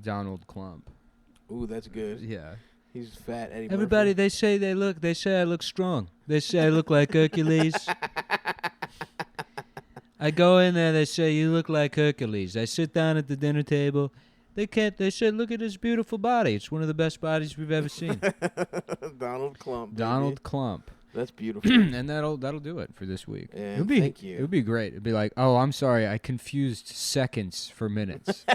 Donald Clump. Ooh, that's good. Yeah. He's fat Eddie Everybody, Murphy. they say I look strong. They say I look like Hercules. I go in there, they say you look like Hercules. I sit down at the dinner table. They said, look at his beautiful body. It's one of the best bodies we've ever seen. Donald Clump. Donald Clump. That's beautiful. And that'll do it for this week. Yeah, Thank you. It would be great. It'd be like, oh, I'm sorry, I confused seconds for minutes.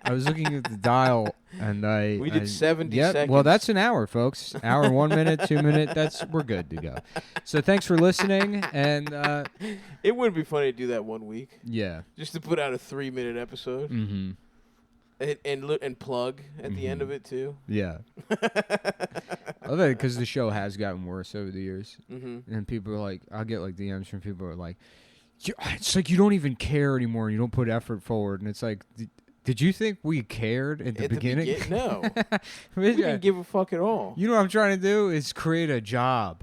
I was looking at the dial, and We did 70 yep, seconds. Well, that's an hour, folks. Hour, 1 minute, 2 minute. We're good to go. So thanks for listening, and it would be funny to do that 1 week. Yeah, Just to put out a 3-minute episode. Mm-hmm. And plug at the end of it too. Yeah. I love it because the show has gotten worse over the years, and people are like, I'll get like DMs from people who are like, it's like you don't even care anymore. You don't put effort forward, and it's like, did you think we cared at the beginning? No, we didn't give a fuck at all. You know what I'm trying to do is create a job.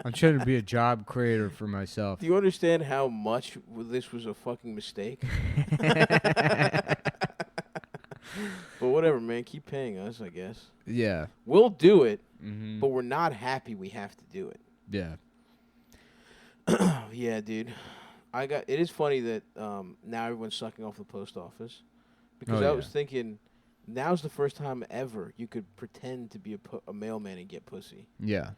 I'm trying to be a job creator for myself. Do you understand how much this was a fucking mistake? But whatever, man. Keep paying us, I guess. Yeah. We'll do it, but we're not happy we have to do it. Yeah. Yeah, dude. It is funny that now everyone's sucking off the post office. Because I was thinking, now's the first time ever you could pretend to be a mailman and get pussy. Yeah.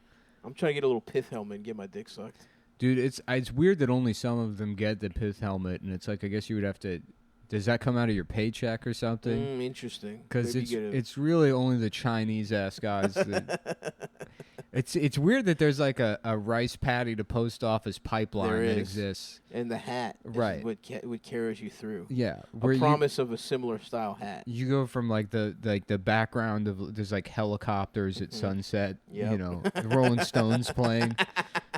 I'm trying to get a little pith helmet and get my dick sucked. Dude, it's weird that only some of them get the pith helmet, and it's like, I guess you would have to. Does that come out of your paycheck or something? Interesting. Because it's really only the Chinese ass guys. It's weird that there's like a rice paddy to post office pipeline that exists. And the hat, right? What carries you through. Yeah, a promise of a similar style hat. You go from like the background of there's like helicopters at sunset. Yep. You know, the Rolling Stones playing,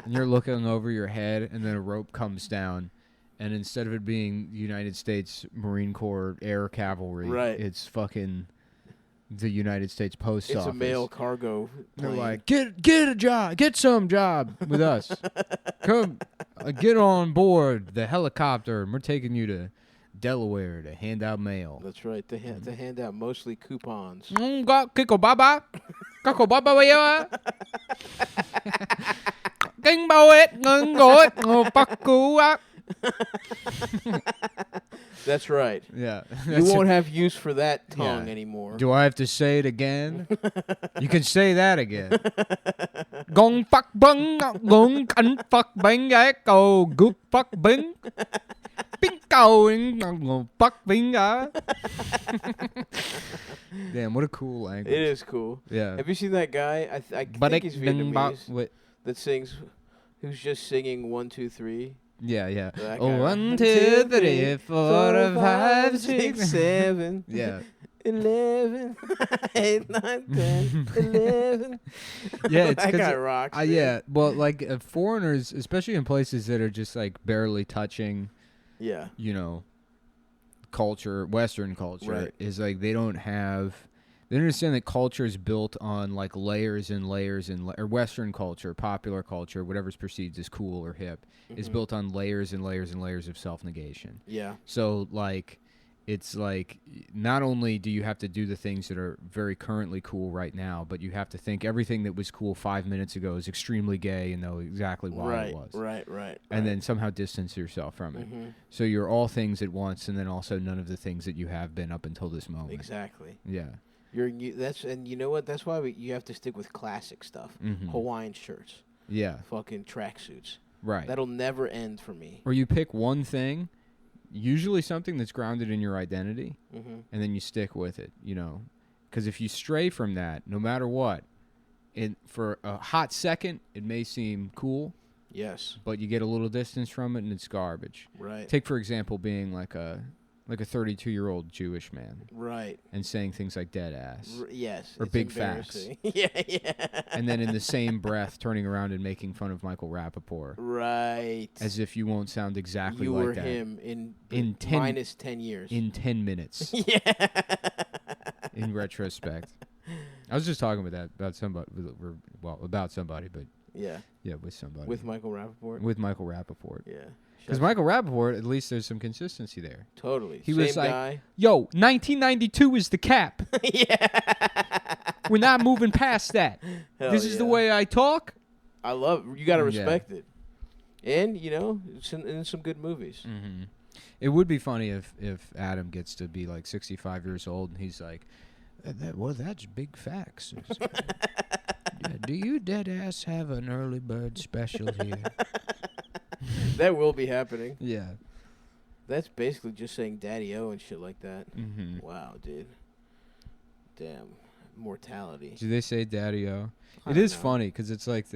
and you're looking over your head, and then a rope comes down. And instead of it being United States Marine Corps Air Cavalry, it's fucking the United States Post Office. It's a mail cargo plane. They're like, get a job, get some job with us. Come, get on board the helicopter, and we're taking you to Delaware to hand out mail. That's right, to hand out mostly coupons. Kiko baba, kako baba wayo. Kinh bao hết, ngân gọi, paku. That's right. Yeah. You won't have use for that tongue anymore. Do I have to say it again? You can say that again. Gong fuck bung, gong can fuck bang go good fuck bing. Bing go fuck bing. Damn, what a cool language. It is cool. Yeah. Have you seen that guy? I think he's Vietnamese. That sings, who's just singing 1, 2, 3. Yeah. That Oh, guy. 1, 2, 3, 4, 5, 6, 7. Yeah. 11, 8, 9, 10, 11. Yeah, it's that guy rocks. Yeah, well, like foreigners, especially in places that are just like barely touching, you know, culture, Western culture, is like they don't understand that culture is built on like layers and layers or Western culture, popular culture, whatever's perceived as cool or hip, is built on layers and layers and layers of self-negation. Yeah. So like, it's like not only do you have to do the things that are very currently cool right now, but you have to think everything that was cool 5 minutes ago is extremely gay and know exactly why it was. Right. And then somehow distance yourself from it. So you're all things at once, and then also none of the things that you have been up until this moment. Exactly. Yeah. And you know what? That's why you have to stick with classic stuff. Hawaiian shirts. Yeah. Fucking tracksuits. Right. That'll never end for me. Or you pick one thing, usually something that's grounded in your identity, and then you stick with it, you know. Because if you stray from that, no matter what, for a hot second, it may seem cool. Yes. But you get a little distance from it, and it's garbage. Right. Take, for example, being like a 32-year-old Jewish man. Right. And saying things like dead ass. Yes. Or big facts. Yeah. And then in the same breath, turning around and making fun of Michael Rappaport. Right. As if you won't sound exactly like that. You were him in minus 10 years. In 10 minutes. Yeah. In retrospect. I was just talking about that, about somebody, but Yeah. Yeah, with somebody. With Michael Rappaport. With Michael Rappaport. Yeah. Because Michael Rappaport, at least there's some consistency there. Totally. He Same was like, guy. yo, 1992 is the cap. Yeah. We're not moving past that. This is the way I talk. I love it. You got to respect it. And, it's in some good movies. Mm-hmm. It would be funny if Adam gets to be like 65 years old and he's like, that's big facts. Do you dead ass have an early bird special here? That will be happening. Yeah. That's basically just saying Daddy-O and shit like that. Mm-hmm. Wow, dude. Damn. Mortality. Do they say Daddy-O? It is funny because it's like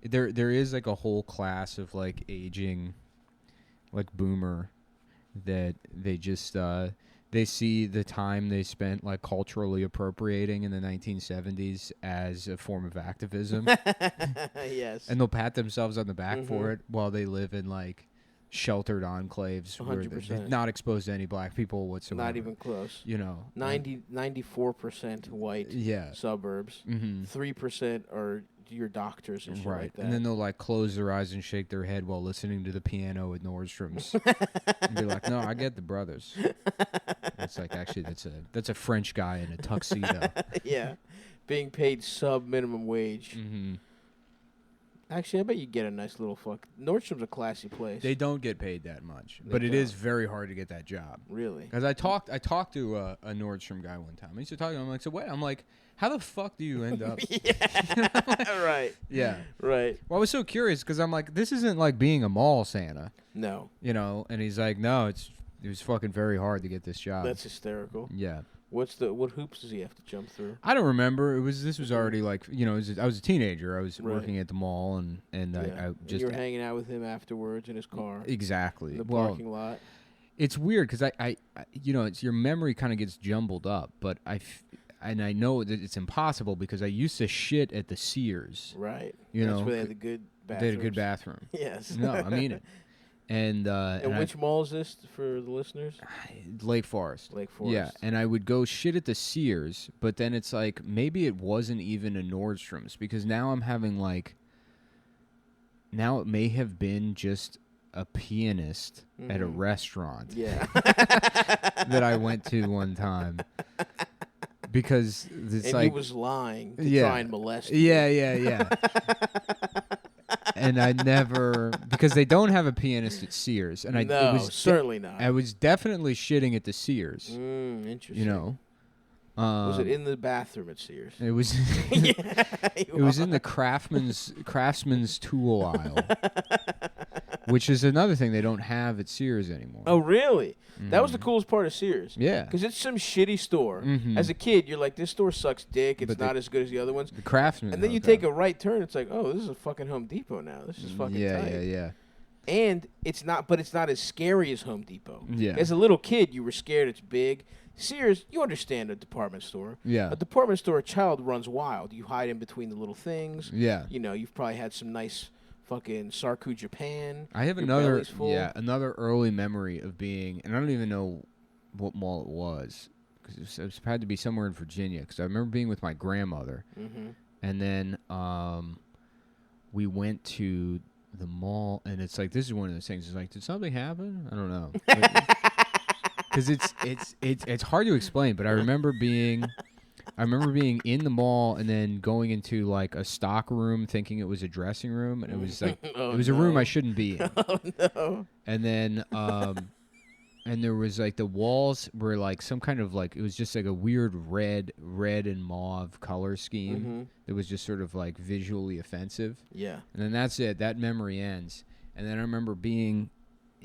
there is like a whole class of like aging, like boomer, that they just they see the time they spent like culturally appropriating in the 1970s as a form of activism. Yes. And they'll pat themselves on the back for it while they live in like sheltered enclaves 100%. Where they're not exposed to any black people whatsoever. Not even close. 94% white suburbs. 3% are your doctors and shit like that. And then they'll like close their eyes and shake their head while listening to the piano at Nordstrom's. And be like, no, I get the brothers. It's like, actually, that's a French guy in a tuxedo. Yeah. Being paid sub-minimum wage. Mm-hmm. Actually, I bet you get a nice little Nordstrom's a classy place. They don't get paid that much, but it is very hard to get that job. Really? Because I talked to a Nordstrom guy one time. I used to talk to him. I'm like, so what? I'm like, how the fuck do you end up? Right. Yeah. Right. Well, I was so curious because I'm like, this isn't like being a mall Santa. No. And he's like, no, it was fucking very hard to get this job. That's hysterical. Yeah. What hoops does he have to jump through? I don't remember. This was already like, I was a teenager. I was working at the mall and I just you were hanging out with him afterwards in his car. Exactly. In the parking lot. It's weird because I it's your memory kind of gets jumbled up, but I know that it's impossible because I used to shit at the Sears. Right. That's where they had the good bathrooms. They had a good bathroom. Yes. No, I mean it. And which mall is this for the listeners? Lake Forest. Lake Forest. Yeah, and I would go shit at the Sears, but then it's like maybe it wasn't even a Nordstrom's because now I'm having like now it may have been just a pianist at a restaurant. Yeah. that I went to one time. Because it's and like he was lying to try and molest you. Yeah. And I never, because they don't have a pianist at Sears, and certainly not. I was definitely shitting at the Sears. Interesting. Was it in the bathroom at Sears? It was. It was in the craftsman's tool aisle, which is another thing they don't have at Sears anymore. Oh, really? That was the coolest part of Sears. Yeah. Because it's some shitty store. As a kid, you're like, this store sucks dick. It's not as good as the other ones. The Craftsman. And then you take a right turn. It's like, oh, this is a fucking Home Depot now. This is fucking tight. Yeah. And it's not as scary as Home Depot. Yeah. As a little kid, you were scared it's big. Sears, you understand a department store. Yeah. A department store, a child runs wild. You hide in between the little things. Yeah. You've probably had some nice fucking Sarku Japan. I have another early memory of being, and I don't even know what mall it was, because it had to be somewhere in Virginia, because I remember being with my grandmother, and then we went to the mall, and it's like, this is one of those things, it's like, did something happen? I don't know. Because it's hard to explain, but I remember being in the mall and then going into like a stock room thinking it was a dressing room, and it was like it was a room I shouldn't be in. Oh no. And then and there was like the walls were like some kind of like, it was just like a weird red and mauve color scheme that was just sort of like visually offensive. Yeah. And then that's it. That memory ends. And then I remember being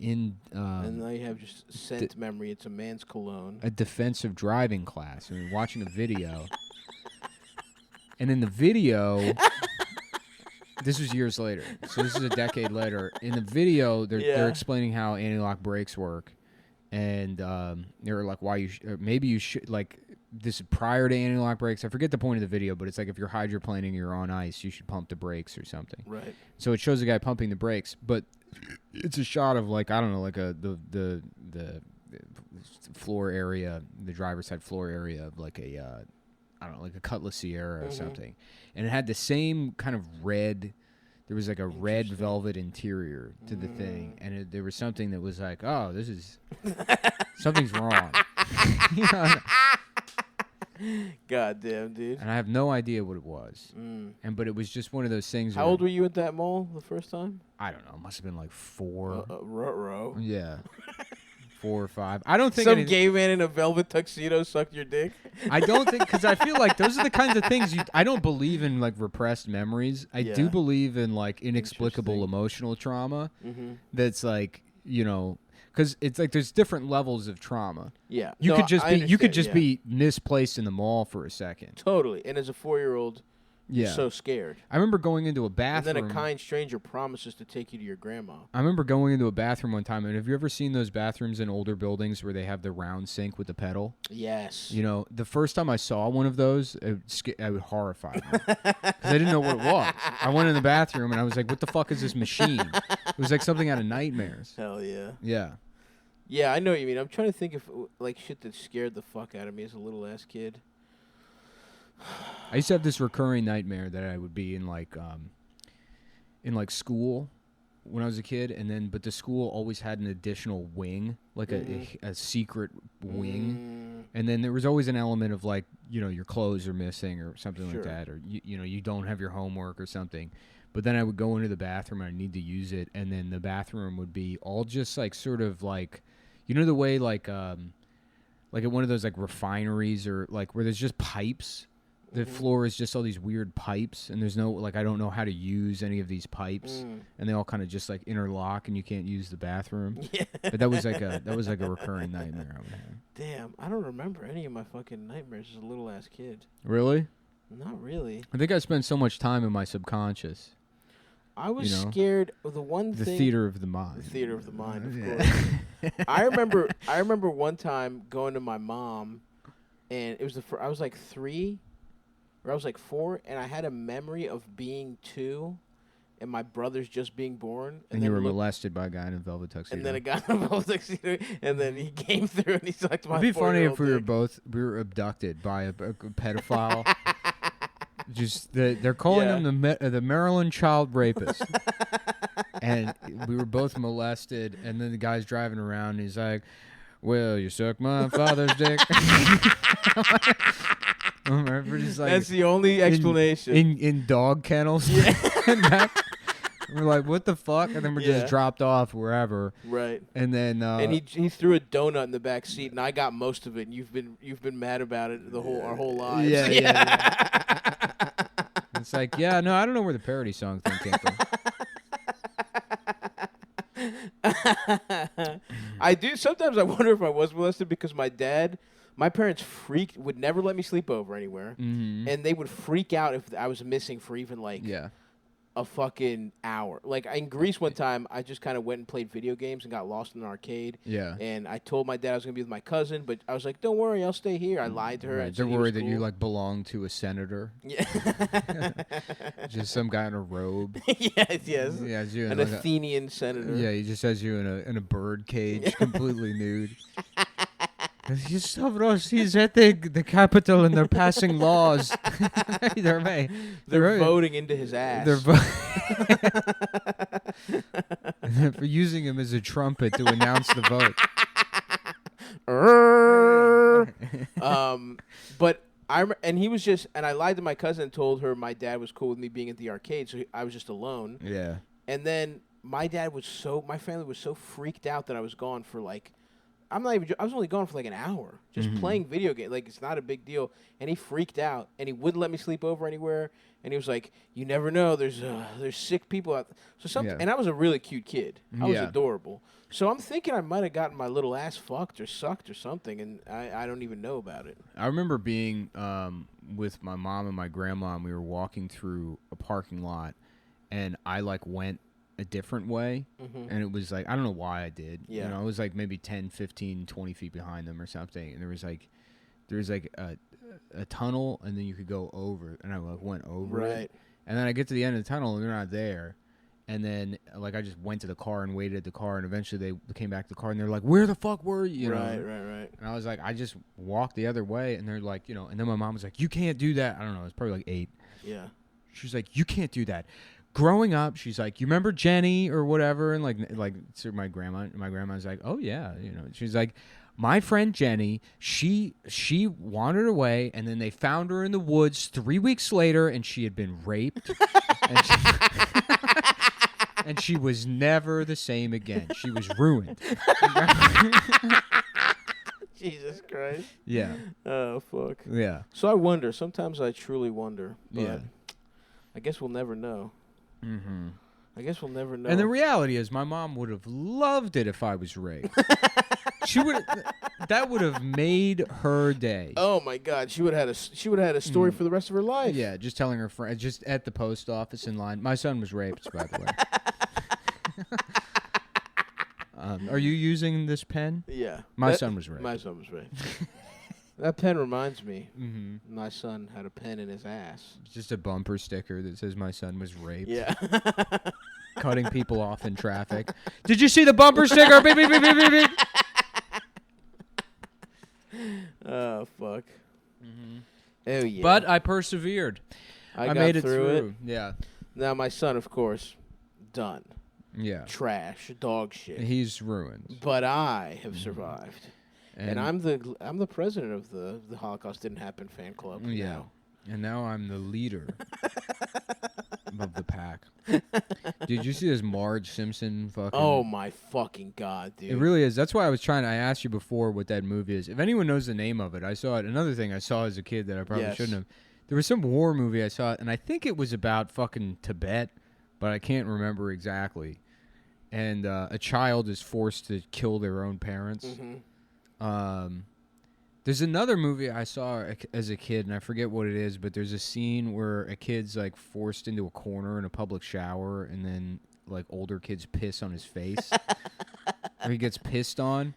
in and now you have just scent memory. It's a man's cologne. A defensive driving class. I mean, watching a video. And in the video, this was years later. So this is a decade later. In the video, they're explaining how anti-lock brakes work. And they're like, why you maybe you should, like, this is prior to anti-lock brakes. I forget the point of the video, but it's like if you're hydroplaning and you're on ice, you should pump the brakes or something. Right. So it shows the guy pumping the brakes, but it's a shot of like, I don't know, like the floor area, the driver's side floor area of like a I don't know, like a Cutlass Sierra or something, and it had the same kind of red, there was like a red velvet interior to the thing, and there was something that was like, oh, this is something's wrong. You know? God damn, dude. And I have no idea what it was. But it was just one of those things. How old were you at that mall the first time? I don't know. It must have been like 4. Ruh-roh. Yeah. 4 or 5. I don't think some gay man in a velvet tuxedo sucked your dick. I don't think, because I feel like those are the kinds of things I don't believe in, like repressed memories. I do believe in like inexplicable emotional trauma. That's like, you know, because it's like there's different levels of trauma. Yeah, you could just be misplaced in the mall for a second. Totally, and as a 4-year-old. Yeah. So scared. I remember going into a bathroom. And then a kind stranger promises to take you to your grandma. I remember going into a bathroom one time, and have you ever seen those bathrooms in older buildings where they have the round sink with the pedal? Yes. You know, the first time I saw one of those, it horrified me. Because I didn't know what it was. I went in the bathroom, and I was like, what the fuck is this machine? It was like something out of Nightmares. Hell yeah. Yeah. Yeah, I know what you mean. I'm trying to think of like shit that scared the fuck out of me as a little-ass kid. I used to have this recurring nightmare that I would be in like school when I was a kid, but the school always had an additional wing, like a secret wing, and then there was always an element of like, you know, your clothes are missing or something like that, or you know you don't have your homework or something. But then I would go into the bathroom and I need to use it, and then the bathroom would be all just like sort of like, you know, the way like at one of those like refineries or like where there's just pipes. The floor is just all these weird pipes, and there's no, like, I don't know how to use any of these pipes, and they all kind of just like interlock, and you can't use the bathroom. Yeah. But that was like a recurring nightmare I would have. Damn, I don't remember any of my fucking nightmares as a little ass kid. Really? Not really. I think I spent so much time in my subconscious. I was scared of the thing. The theater of the mind. The theater of the mind, of course. I remember one time going to my mom, and it was I was like 3. Or I was like 4, and I had a memory of being 2, and my brother's just being born. And you were molested by a guy in a velvet tuxedo. And then a guy in a velvet tuxedo, and then he came through and he sucked my. It'd be funny if we were abducted by a pedophile. Just they're calling him the Maryland child rapist, and we were both molested. And then the guy's driving around, and he's like, "Well, you suck my father's dick." That's the only explanation. In dog kennels. Yeah. We're like, what the fuck? And then we're just dropped off wherever. Right. And then and he threw a donut in the back seat, and I got most of it. And you've been mad about it our whole lives. Yeah. It's like, I don't know where the parody song thing came from. I do. Sometimes I wonder if I was molested because my parents would never let me sleep over anywhere, and they would freak out if I was missing for even like a fucking hour. Like in Greece one time, I just kind of went and played video games and got lost in an arcade. Yeah. And I told my dad I was going to be with my cousin, but I was like, don't worry, I'll stay here. I lied to her. Right. They're worried that you like belong to a senator. Yeah. Just some guy in a robe. Yes. Yeah, an like Athenian senator. Yeah, he just has you in a bird cage, completely nude. He's at the Capitol and they're passing laws. They're voting into his ass. They're using him as a trumpet to announce the vote. But he was just, and I lied to my cousin and told her my dad was cool with me being at the arcade, so I was just alone. Yeah. And then my family was so freaked out that I was gone for like, I was only gone for like an hour, just playing video games. Like, it's not a big deal. And he freaked out, and he wouldn't let me sleep over anywhere. And he was like, "You never know. There's sick people out." And I was a really cute kid. I was adorable. So I'm thinking I might have gotten my little ass fucked or sucked or something, and I don't even know about it. I remember being with my mom and my grandma, and we were walking through a parking lot, and I like went a different way, and it was like, I don't know why I did. Yeah. You know, I was like maybe 10, 15, 20 feet behind them or something, and there was like a tunnel, and then you could go over, and I like went over it, and then I get to the end of the tunnel, and they're not there, and then like I just went to the car and waited at the car, and eventually they came back to the car, and they're like, "Where the fuck were you?" You know? Right. And I was like, I just walked the other way, and they're like, you know, and then my mom was like, "You can't do that." I don't know, it's probably like 8. Yeah. She was like, "You can't do that. growing up, she's like, you remember Jenny or whatever? And like so my grandma's like, oh yeah, she's like, my friend Jenny, she wandered away, and then they found her in the woods 3 weeks later, and she had been raped, and she was never the same again. She was ruined. Jesus Christ. Yeah. Oh, fuck. Yeah. So I wonder. Sometimes I truly wonder. But yeah. I guess we'll never know. Mm-hmm. I guess we'll never know. And the reality is, my mom would have loved it if I was raped. That would have made her day. Oh my God, she would have had a story for the rest of her life. Yeah, just telling her friend, just at the post office in line. My son was raped, by the way. Are you using this pen? Yeah. My son was raped. My son was raped. That pen reminds me. Mm-hmm. My son had a pen in his ass. Just a bumper sticker that says my son was raped. Yeah. Cutting people off in traffic. Did you see the bumper sticker? Beep, beep, beep, beep, beep, beep. Oh, fuck. Mm-hmm. Oh, yeah. But I persevered. I made it through it. Yeah. Now, my son, of course, done. Yeah. Trash, dog shit. He's ruined. But I have survived. And I'm the president of the Holocaust Didn't Happen fan club. Yeah. Now. And now I'm the leader of the pack. Did you see this Marge Simpson fucking... Oh, my fucking God, dude. It really is. That's why I asked you before what that movie is. If anyone knows the name of it, I saw it. Another thing I saw as a kid that I probably shouldn't have. There was some war movie I saw, and I think it was about fucking Tibet, but I can't remember exactly. And a child is forced to kill their own parents. Mm-hmm. There's another movie I saw as a kid, and I forget what it is, but there's a scene where a kid's like forced into a corner in a public shower, and then like older kids piss on his face, or he gets pissed on.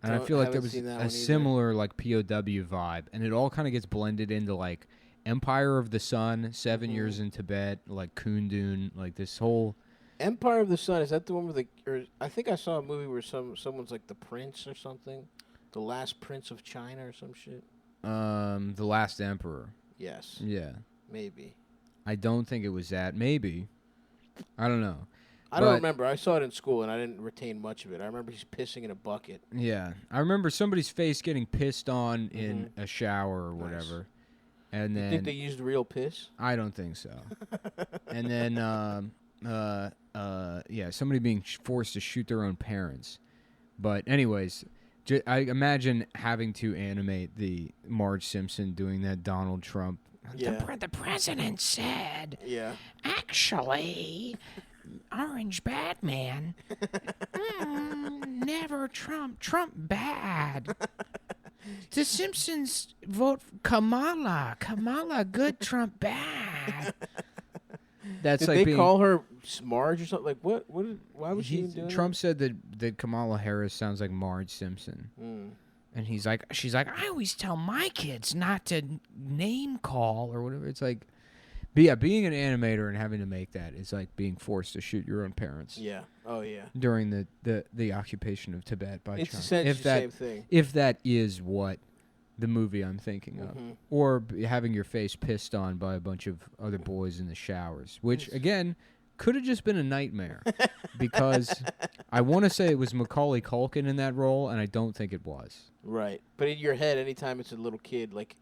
And I feel like there was a similar like POW vibe, and it all kind of gets blended into like Empire of the Sun, 7 Years in Tibet, like Kundun, like this whole. Empire of the Sun, is that the one with I think I saw a movie where someone's like the prince or something. The Last Prince of China or some shit? The Last Emperor. Yes. Yeah. Maybe. I don't think it was that. Maybe. I don't know. I don't remember. I saw it in school, and I didn't retain much of it. I remember he's pissing in a bucket. Yeah. I remember somebody's face getting pissed on in a shower or whatever. Nice. And then... You think they used real piss? I don't think so. And then, somebody being forced to shoot their own parents. But anyways... I imagine having to animate the Marge Simpson doing that Donald Trump. Yeah. The president said, actually, Orange Batman, never Trump bad. The Simpsons vote Kamala good, Trump bad. That's Did like they call her Marge or something? Like what? Why was she doing Trump said that Kamala Harris sounds like Marge Simpson, and she's like, I always tell my kids not to name call or whatever. It's like, but yeah, being an animator and having to make that is like being forced to shoot your own parents. Yeah. Oh yeah. During the occupation of Tibet by China. It's essentially the same thing. If that is what the movie I'm thinking of, or having your face pissed on by a bunch of other boys in the showers, which again could have just been a nightmare, because I want to say it was Macaulay Culkin in that role, and I don't think it was. Right, but in your head, anytime it's a little kid like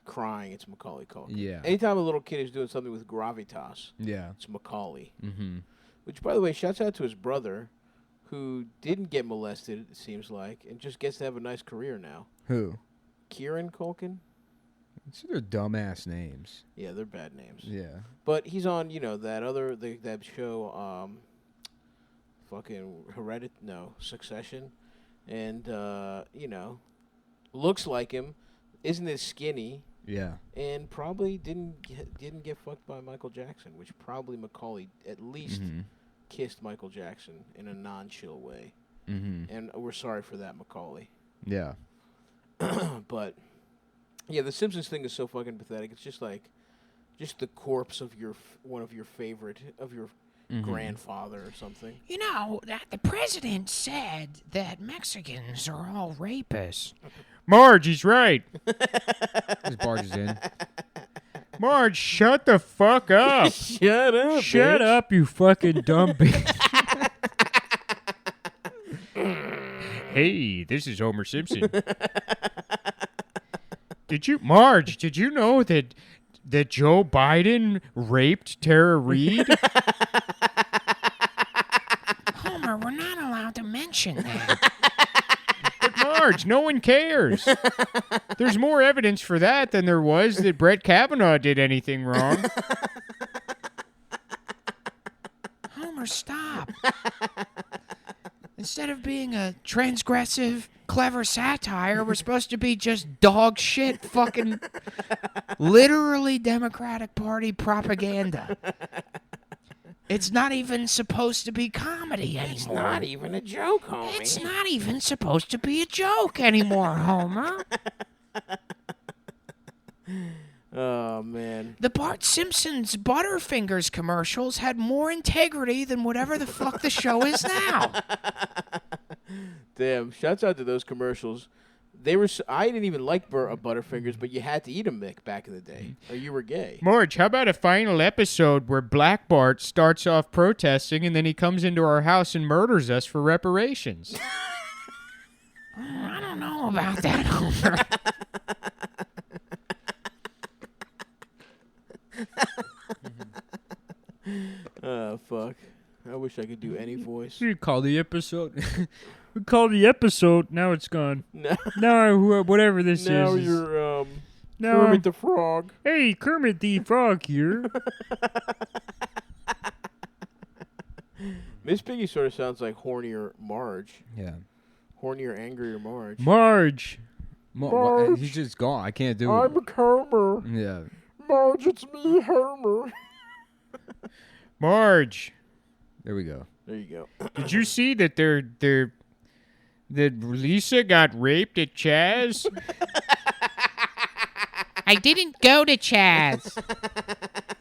crying, it's Macaulay Culkin. Yeah. Anytime a little kid is doing something with gravitas, it's Macaulay. Mm-hmm. Which, by the way, shouts out to his brother, who didn't get molested, it seems like, and just gets to have a nice career now. Who? Kieran Culkin. These are dumbass names. Yeah, they're bad names. Yeah. But he's on, that show, Succession. And, looks like him, isn't as skinny. Yeah. And probably didn't get fucked by Michael Jackson, which probably Macaulay at least kissed Michael Jackson in a non-chill way. Mm-hmm. And we're sorry for that, Macaulay. Yeah. But yeah, the Simpsons thing is so fucking pathetic. It's just like, the corpse of one of your favorite grandfather or something. You know, the president said that Mexicans are all rapists. Marge, he's right. This Marge is in. Marge, shut the fuck up. Shut up, Shut bitch. up, you fucking dumb bitch. Hey, this is Homer Simpson. Marge, did you know that Joe Biden raped Tara Reid? Homer, we're not allowed to mention that. But Marge, no one cares. There's more evidence for that than there was that Brett Kavanaugh did anything wrong. Homer, stop. Instead of being a transgressive, clever satire, we're supposed to be just dog shit fucking literally Democratic Party propaganda. It's not even supposed to be comedy anymore. It's not even a joke, homie. It's not even supposed to be a joke anymore, Homer. Oh, man. The Bart Simpson's Butterfingers commercials had more integrity than whatever the fuck the show is now. Damn, shouts out to those commercials. I didn't even like Butterfingers, but you had to eat them, Mick, back in the day, or you were gay. Marge, how about a final episode where Black Bart starts off protesting and then he comes into our house and murders us for reparations? I don't know about that, Homer. Oh, fuck. I wish I could do any voice. We call the episode. We call the episode. Now it's gone. No. Now, whatever this Now is. you're, now, Kermit the Frog. Hey, Kermit the Frog here. Miss Piggy sort of sounds like hornier Marge. Yeah. Hornier, angrier Marge. Marge. Marge. He's just gone. I can't do it. I'm Homer. Yeah. Marge, it's me, Homer. Marge. There we go. There you go. Did you see that that Lisa got raped at Chaz? I didn't go to Chaz.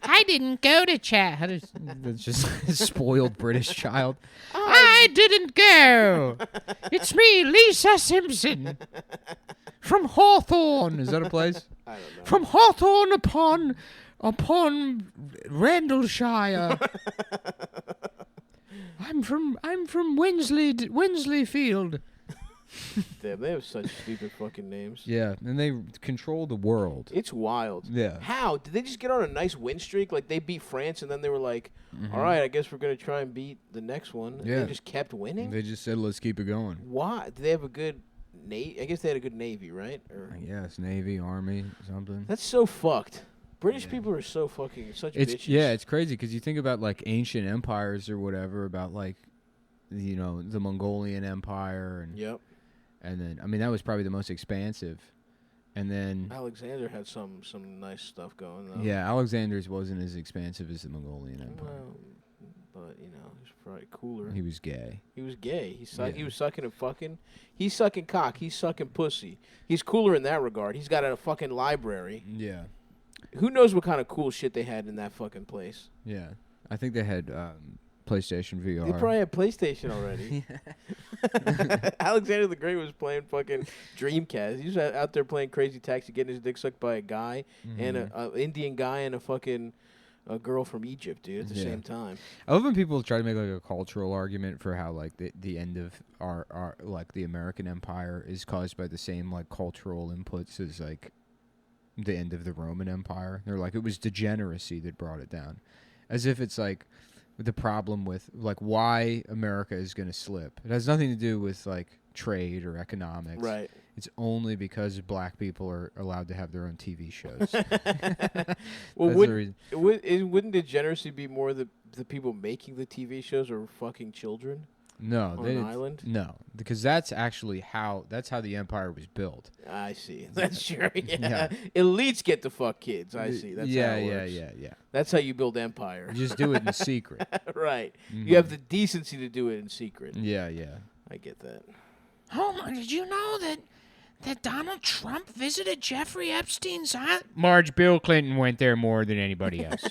I didn't go to Chaz. That's just a spoiled British child. I didn't go. It's me, Lisa Simpson. From Hawthorne. Is that a place? I don't know. From Hawthorne upon Randallshire. I'm from Wensley Field. Damn, they have such stupid fucking names. Yeah, and they control the world. It's wild. Yeah. How? Did they just get on a nice win streak? Like, they beat France, and then they were like, all right, I guess we're going to try and beat the next one. And Yeah. they just kept winning? They just said, let's keep it going. Why? Did they have a good Navy? I guess they had a good Navy, right? Or Yes, Navy, Army, something. That's so fucked. British people are so fucking such bitches. Yeah, it's crazy because you think about, like, ancient empires or whatever, about, like, you know, the Mongolian Empire. And, Yep. And then, I mean, that was probably the most expansive. And then... Alexander had some nice stuff going, though. Yeah, Alexander's wasn't as expansive as the Mongolian Empire. Well, but, you know, he was probably cooler. He was gay. He was gay. Yeah. He was sucking and fucking. He's sucking cock. He's sucking pussy. He's cooler in that regard. He's got a fucking library. Yeah. Who knows what kind of cool shit they had in that fucking place? Yeah. I think they had PlayStation VR. They probably had PlayStation already. Alexander the Great was playing fucking Dreamcast. He was out there playing Crazy Taxi, getting his dick sucked by a guy and an Indian guy and a girl from Egypt, dude, at the same time. I love when people try to make like a cultural argument for how like the end of our like the American Empire is caused by the same like cultural inputs as like the end of the Roman Empire. They're like it was degeneracy that brought it down, as if it's like the problem with like why America is going to slip. It has nothing to do with like trade or economics. Right. It's only because black people are allowed to have their own TV shows. Well, wouldn't degeneracy be more the people making the TV shows or fucking children? No, on an island? No, because that's actually how the empire was built. I see. That's true. Yeah. Elites get to fuck kids. I see. That's how it works. Yeah. That's how you build empire. You just do it in secret. Right. You have the decency to do it in secret. Yeah. I get that. Homer, did you know that Donald Trump visited Jeffrey Epstein's island? Marge, Bill Clinton went there more than anybody else.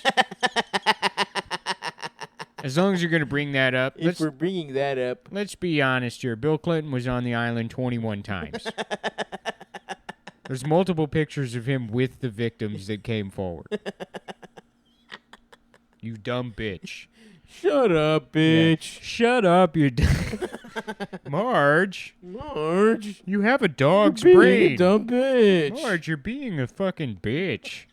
As long as you're going to bring that up. If we're bringing that up. Let's be honest here. Bill Clinton was on the island 21 times. There's multiple pictures of him with the victims that came forward. You dumb bitch. Shut up, bitch. Yeah. Shut up, you Marge. Marge. You have a dog's you're brain. Being a dumb bitch. Marge, you're being a fucking bitch.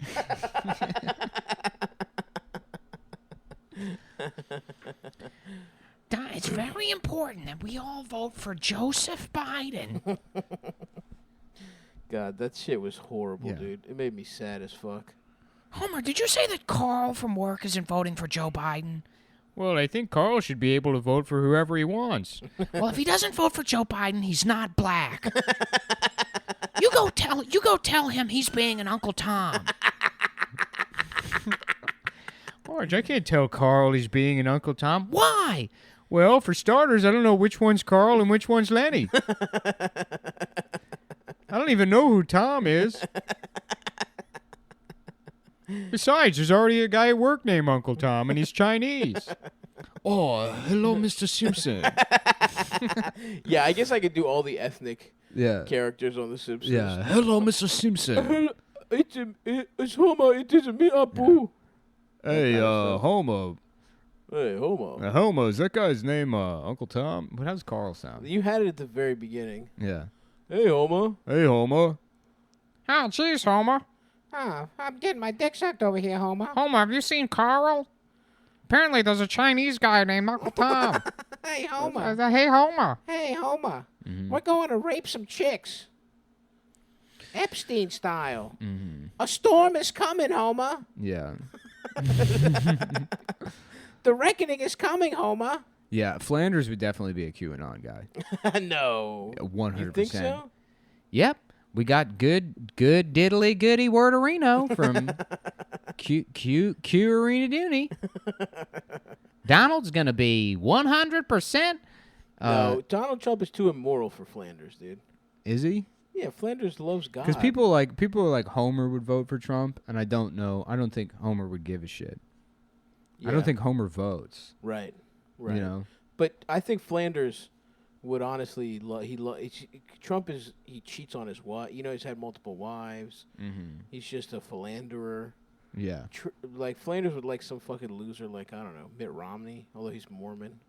It's very important that we all vote for Joseph Biden. God, that shit was horrible, dude. It made me sad as fuck. Homer, did you say that Carl from work isn't voting for Joe Biden? Well, I think Carl should be able to vote for whoever he wants. Well, if he doesn't vote for Joe Biden, he's not black. You go tell him he's being an Uncle Tom. Marge, I can't tell Carl he's being an Uncle Tom. Why? Well, for starters, I don't know which one's Carl and which one's Lenny. I don't even know who Tom is. Besides, there's already a guy at work named Uncle Tom, and he's Chinese. Oh, hello, Mr. Simpson. Yeah, I guess I could do all the ethnic characters on The Simpsons. Yeah, hello, Mr. Simpson. It's Homer. It isn't me, Apu. Hey, Homer. Hey, Homer. Homer, is that guy's name Uncle Tom? But how does Carl sound? You had it at the very beginning. Yeah. Hey, Homer. Hey, Homer. Oh, jeez, Homer. Oh, I'm getting my dick sucked over here, Homer. Homer, have you seen Carl? Apparently there's a Chinese guy named Uncle Tom. Hey, Homer. Hey, Homer. Hey, Homer. We're going to rape some chicks. Epstein style. A storm is coming, Homer. Yeah. The reckoning is coming, Homer. Yeah, Flanders would definitely be a QAnon guy. No. 100%. You think so? Yep. We got good diddly goody worderino from Q Arena Dooney. Donald's going to be 100%. No, Donald Trump is too immoral for Flanders, dude. Is he? Yeah, Flanders loves God. Because people are like Homer would vote for Trump, and I don't know. I don't think Homer would give a shit. Yeah. I don't think Homer votes. Right. You know? But I think Flanders would honestly Trump he cheats on his wife. You know, he's had multiple wives. He's just a philanderer. Yeah. Like Flanders would like some fucking loser like, I don't know, Mitt Romney, although he's Mormon.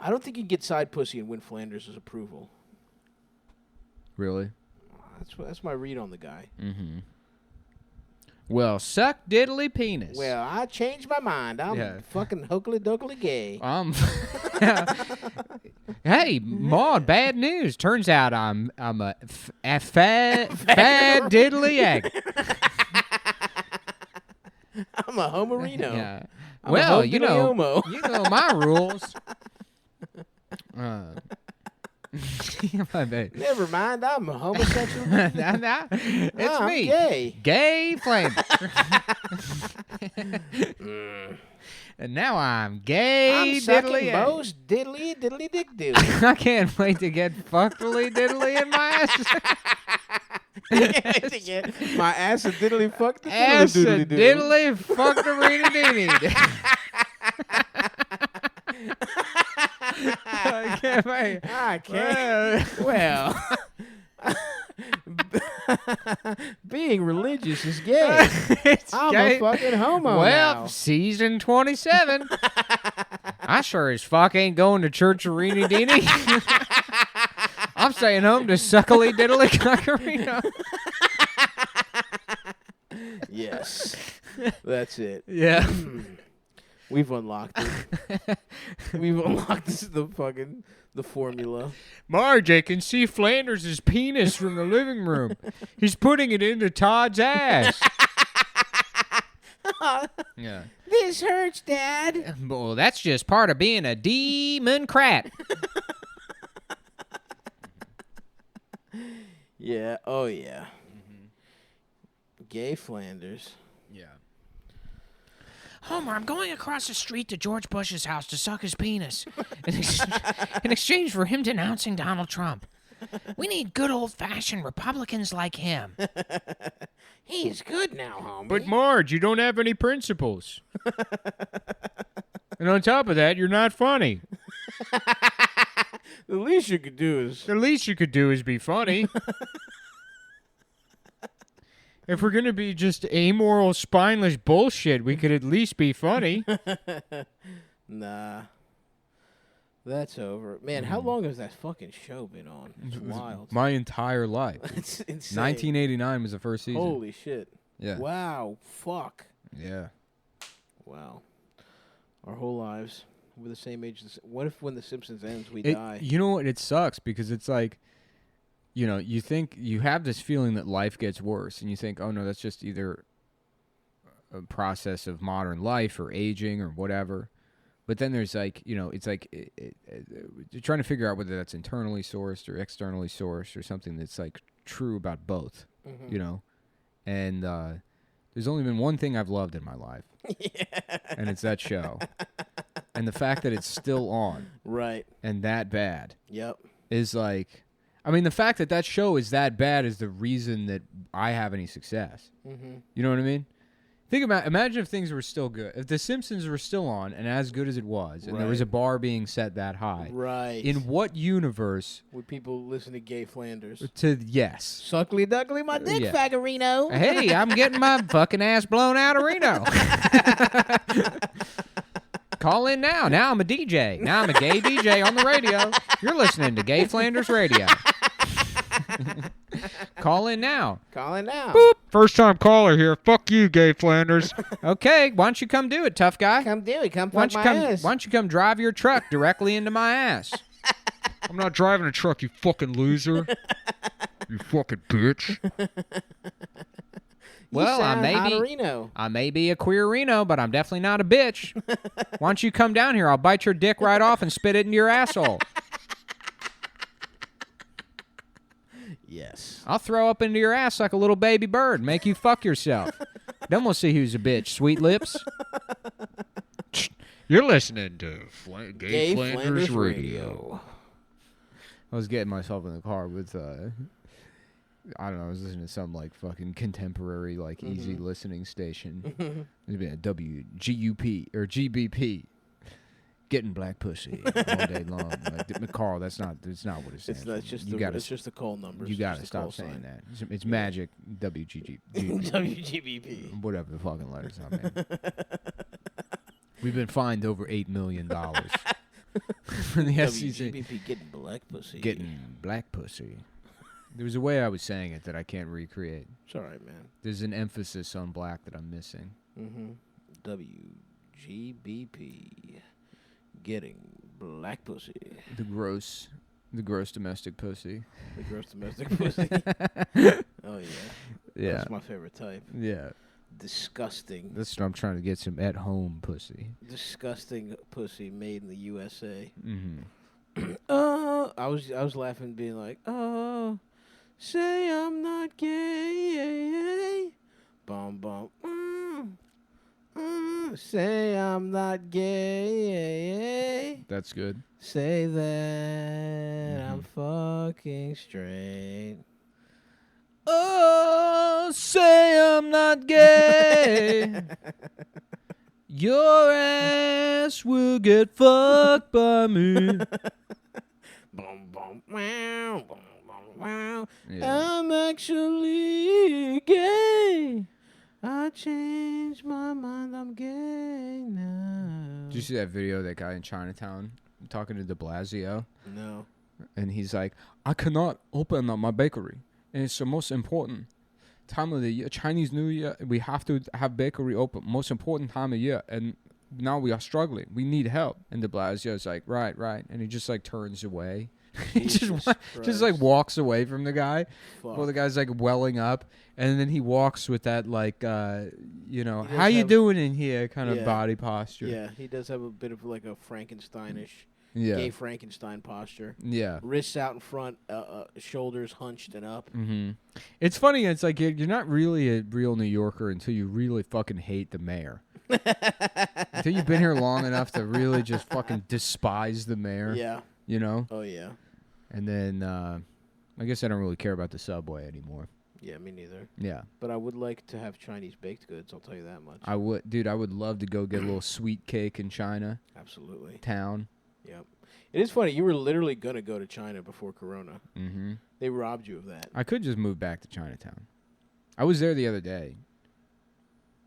I don't think you can get side pussy and win Flanders' approval. Really? That's my read on the guy. Well, suck diddly penis. Well, I changed my mind. I'm fucking hokely dokely gay. Hey, Maud, bad news. Turns out I'm a fad diddly egg. I'm a homerino. Yeah. Well, you know my rules. Never mind, I'm a homosexual. It's me. Gay. Gay Flanders. And now I'm gay diddly. Bo's diddly dick doo. I can't wait to get fuckily diddly in my ass. My ass a diddly fuck the ass a diddly fuck the reedy doony. I can't wait. I can't. Well, being religious is gay. I'm gay. a fucking homo now. Season 27. I sure as fuck ain't going to church arena deeny. I'm staying home to suckily diddly cockerino. Yes. That's it. Yeah. We've unlocked it. We've unlocked the formula. Marge, I can see Flanders' penis from the living room. He's putting it into Todd's ass. Yeah. This hurts, Dad. Well, that's just part of being a demon-crat. Yeah. Oh, yeah. Gay Flanders. Yeah. Homer, I'm going across the street to George Bush's house to suck his penis in exchange for him denouncing Donald Trump. We need good old-fashioned Republicans like him. He's good now, homie. But Marge, you don't have any principles. And on top of that, you're not funny. The least you could do is The least you could do is be funny. If we're gonna be just amoral, spineless bullshit, we could at least be funny. Nah. That's over. Man, how long has that fucking show been on? It's wild. My entire life. It's insane. 1989 was the first season. Holy shit. Yeah. Wow. Fuck. Yeah. Wow. Our whole lives. We're the same age. What if when The Simpsons ends, we die? You know what? It sucks because it's like, you know, you think you have this feeling that life gets worse, and you think, oh no, that's just either a process of modern life or aging or whatever. But then there's like, you know, it's like you're trying to figure out whether that's internally sourced or externally sourced or something that's like true about both, you know. And there's only been one thing I've loved in my life, and it's that show. And the fact that it's still on, right, and that bad, is like, I mean, the fact that that show is that bad is the reason that I have any success. You know what I mean? Imagine if things were still good. If The Simpsons were still on and as good as it was, and there was a bar being set that high. Right. In what universe would people listen to Gay Flanders? Yes. Suckly duckly, my dick, Faggerino. Hey, I'm getting my fucking ass blown out of Reno. Call in now. Now I'm a DJ. Now I'm a gay DJ on the radio. You're listening to Gay Flanders Radio. Call in now. Call in now. Boop. First time caller here. Fuck you, Gay Flanders. Okay, why don't you come do it, tough guy? Come do it. Come fuck my ass. Why don't you come drive your truck directly into my ass? I'm not driving a truck, you fucking loser. You fucking bitch. Well, I may be a queer Reno, but I'm definitely not a bitch. Why don't you come down here? I'll bite your dick right off and spit it into your asshole. Yes. I'll throw up into your ass like a little baby bird, make you fuck yourself. Then we'll see who's a bitch, sweet lips. You're listening to Gay Flanders Radio. I was getting myself in the car with, I don't know, I was listening to some, like, fucking contemporary, like, easy listening station. It'd be a WGUP, or GBP. Getting black pussy all day long. Like, Carl, that's not what it stands for. It's just the call numbers. You gotta stop saying that. It's magic WGBP. Whatever the fucking letters are, man. We've been fined over $8 million for the SEC. WGBP getting black pussy. Getting black pussy. There was a way I was saying it that I can't recreate. It's all right, man. There's an emphasis on black that I'm missing. WGBP. Getting black pussy. The gross domestic pussy. The gross domestic pussy. Oh, yeah. Yeah. That's my favorite type. Yeah. Disgusting. That's what I'm trying to get, some at-home pussy. Disgusting pussy made in the USA. I was laughing, being like, oh, say I'm not gay. Bum, bum. Say I'm not gay. That's good. Say that I'm fucking straight. Oh, say I'm not gay. Your ass will get fucked by me. Boom, boom, wow, boom, boom, wow. Yeah. I'm actually gay. I changed my mind, I'm gay now. Did you see that video of that guy in Chinatown talking to de Blasio? No. And he's like, I cannot open up my bakery. And it's the most important time of the year. Chinese New Year, we have to have bakery open. Most important time of year. And now we are struggling. We need help. And de Blasio's like, right. And he just like turns away. He just like walks away from the guy. Fuck. Well, the guy's like welling up, and then he walks with that like, you know, how you doing in here kind of body posture. Yeah, he does have a bit of like a Frankensteinish, gay Frankenstein posture. Yeah, wrists out in front, shoulders hunched and up. It's funny. It's like you're not really a real New Yorker until you really fucking hate the mayor. Until you've been here long enough to really just fucking despise the mayor. Yeah. You know? Oh, yeah. And then, I guess I don't really care about the subway anymore. Yeah, me neither. Yeah. But I would like to have Chinese baked goods, I'll tell you that much. I would love to go get a little sweet cake in China. Absolutely. Town. Yep. It is funny, you were literally going to go to China before Corona. Mm-hmm. They robbed you of that. I could just move back to Chinatown. I was there the other day.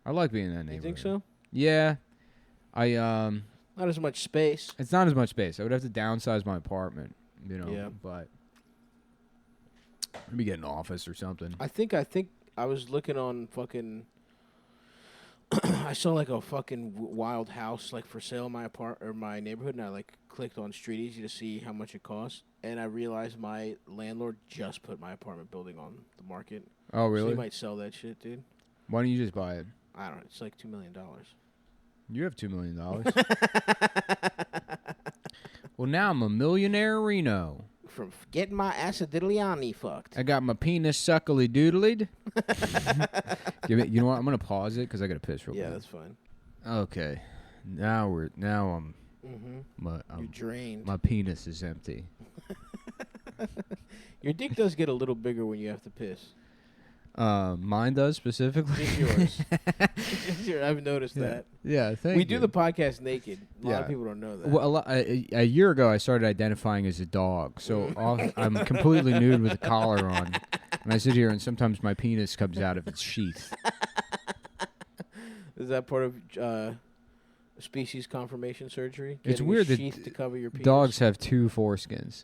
I like being in that neighborhood. You think so? Yeah. Not as much space. It's not as much space. I would have to downsize my apartment, Yeah. But maybe get an office or something. I think I was looking on fucking. I saw like a fucking wild house like for sale in my neighborhood, and I like clicked on Street Easy to see how much it costs, and I realized my landlord just put my apartment building on the market. Oh, really? So he might sell that shit, dude. Why don't you just buy it? I don't know. It's like $2 million. You have $2 million. Well, now I'm a millionaire Reno. From getting my acidigliani fucked. I got my penis suckly doodlied. You know what? I'm gonna pause it because I gotta piss real quick. Yeah, that's fine. Okay. Now I'm. You're drained. My penis is empty. Your dick does get a little bigger when you have to piss. Mine does specifically. Just yours. Just yours. I've noticed that. Yeah, thank you. We do the podcast naked. A lot of people don't know that. Well, a year ago, I started identifying as a dog, so I'm completely nude with a collar on, and I sit here, and sometimes my penis comes out of its sheath. Is that part of species confirmation surgery? It's Getting weird a sheath that to cover your penis? dogs have 2 foreskins.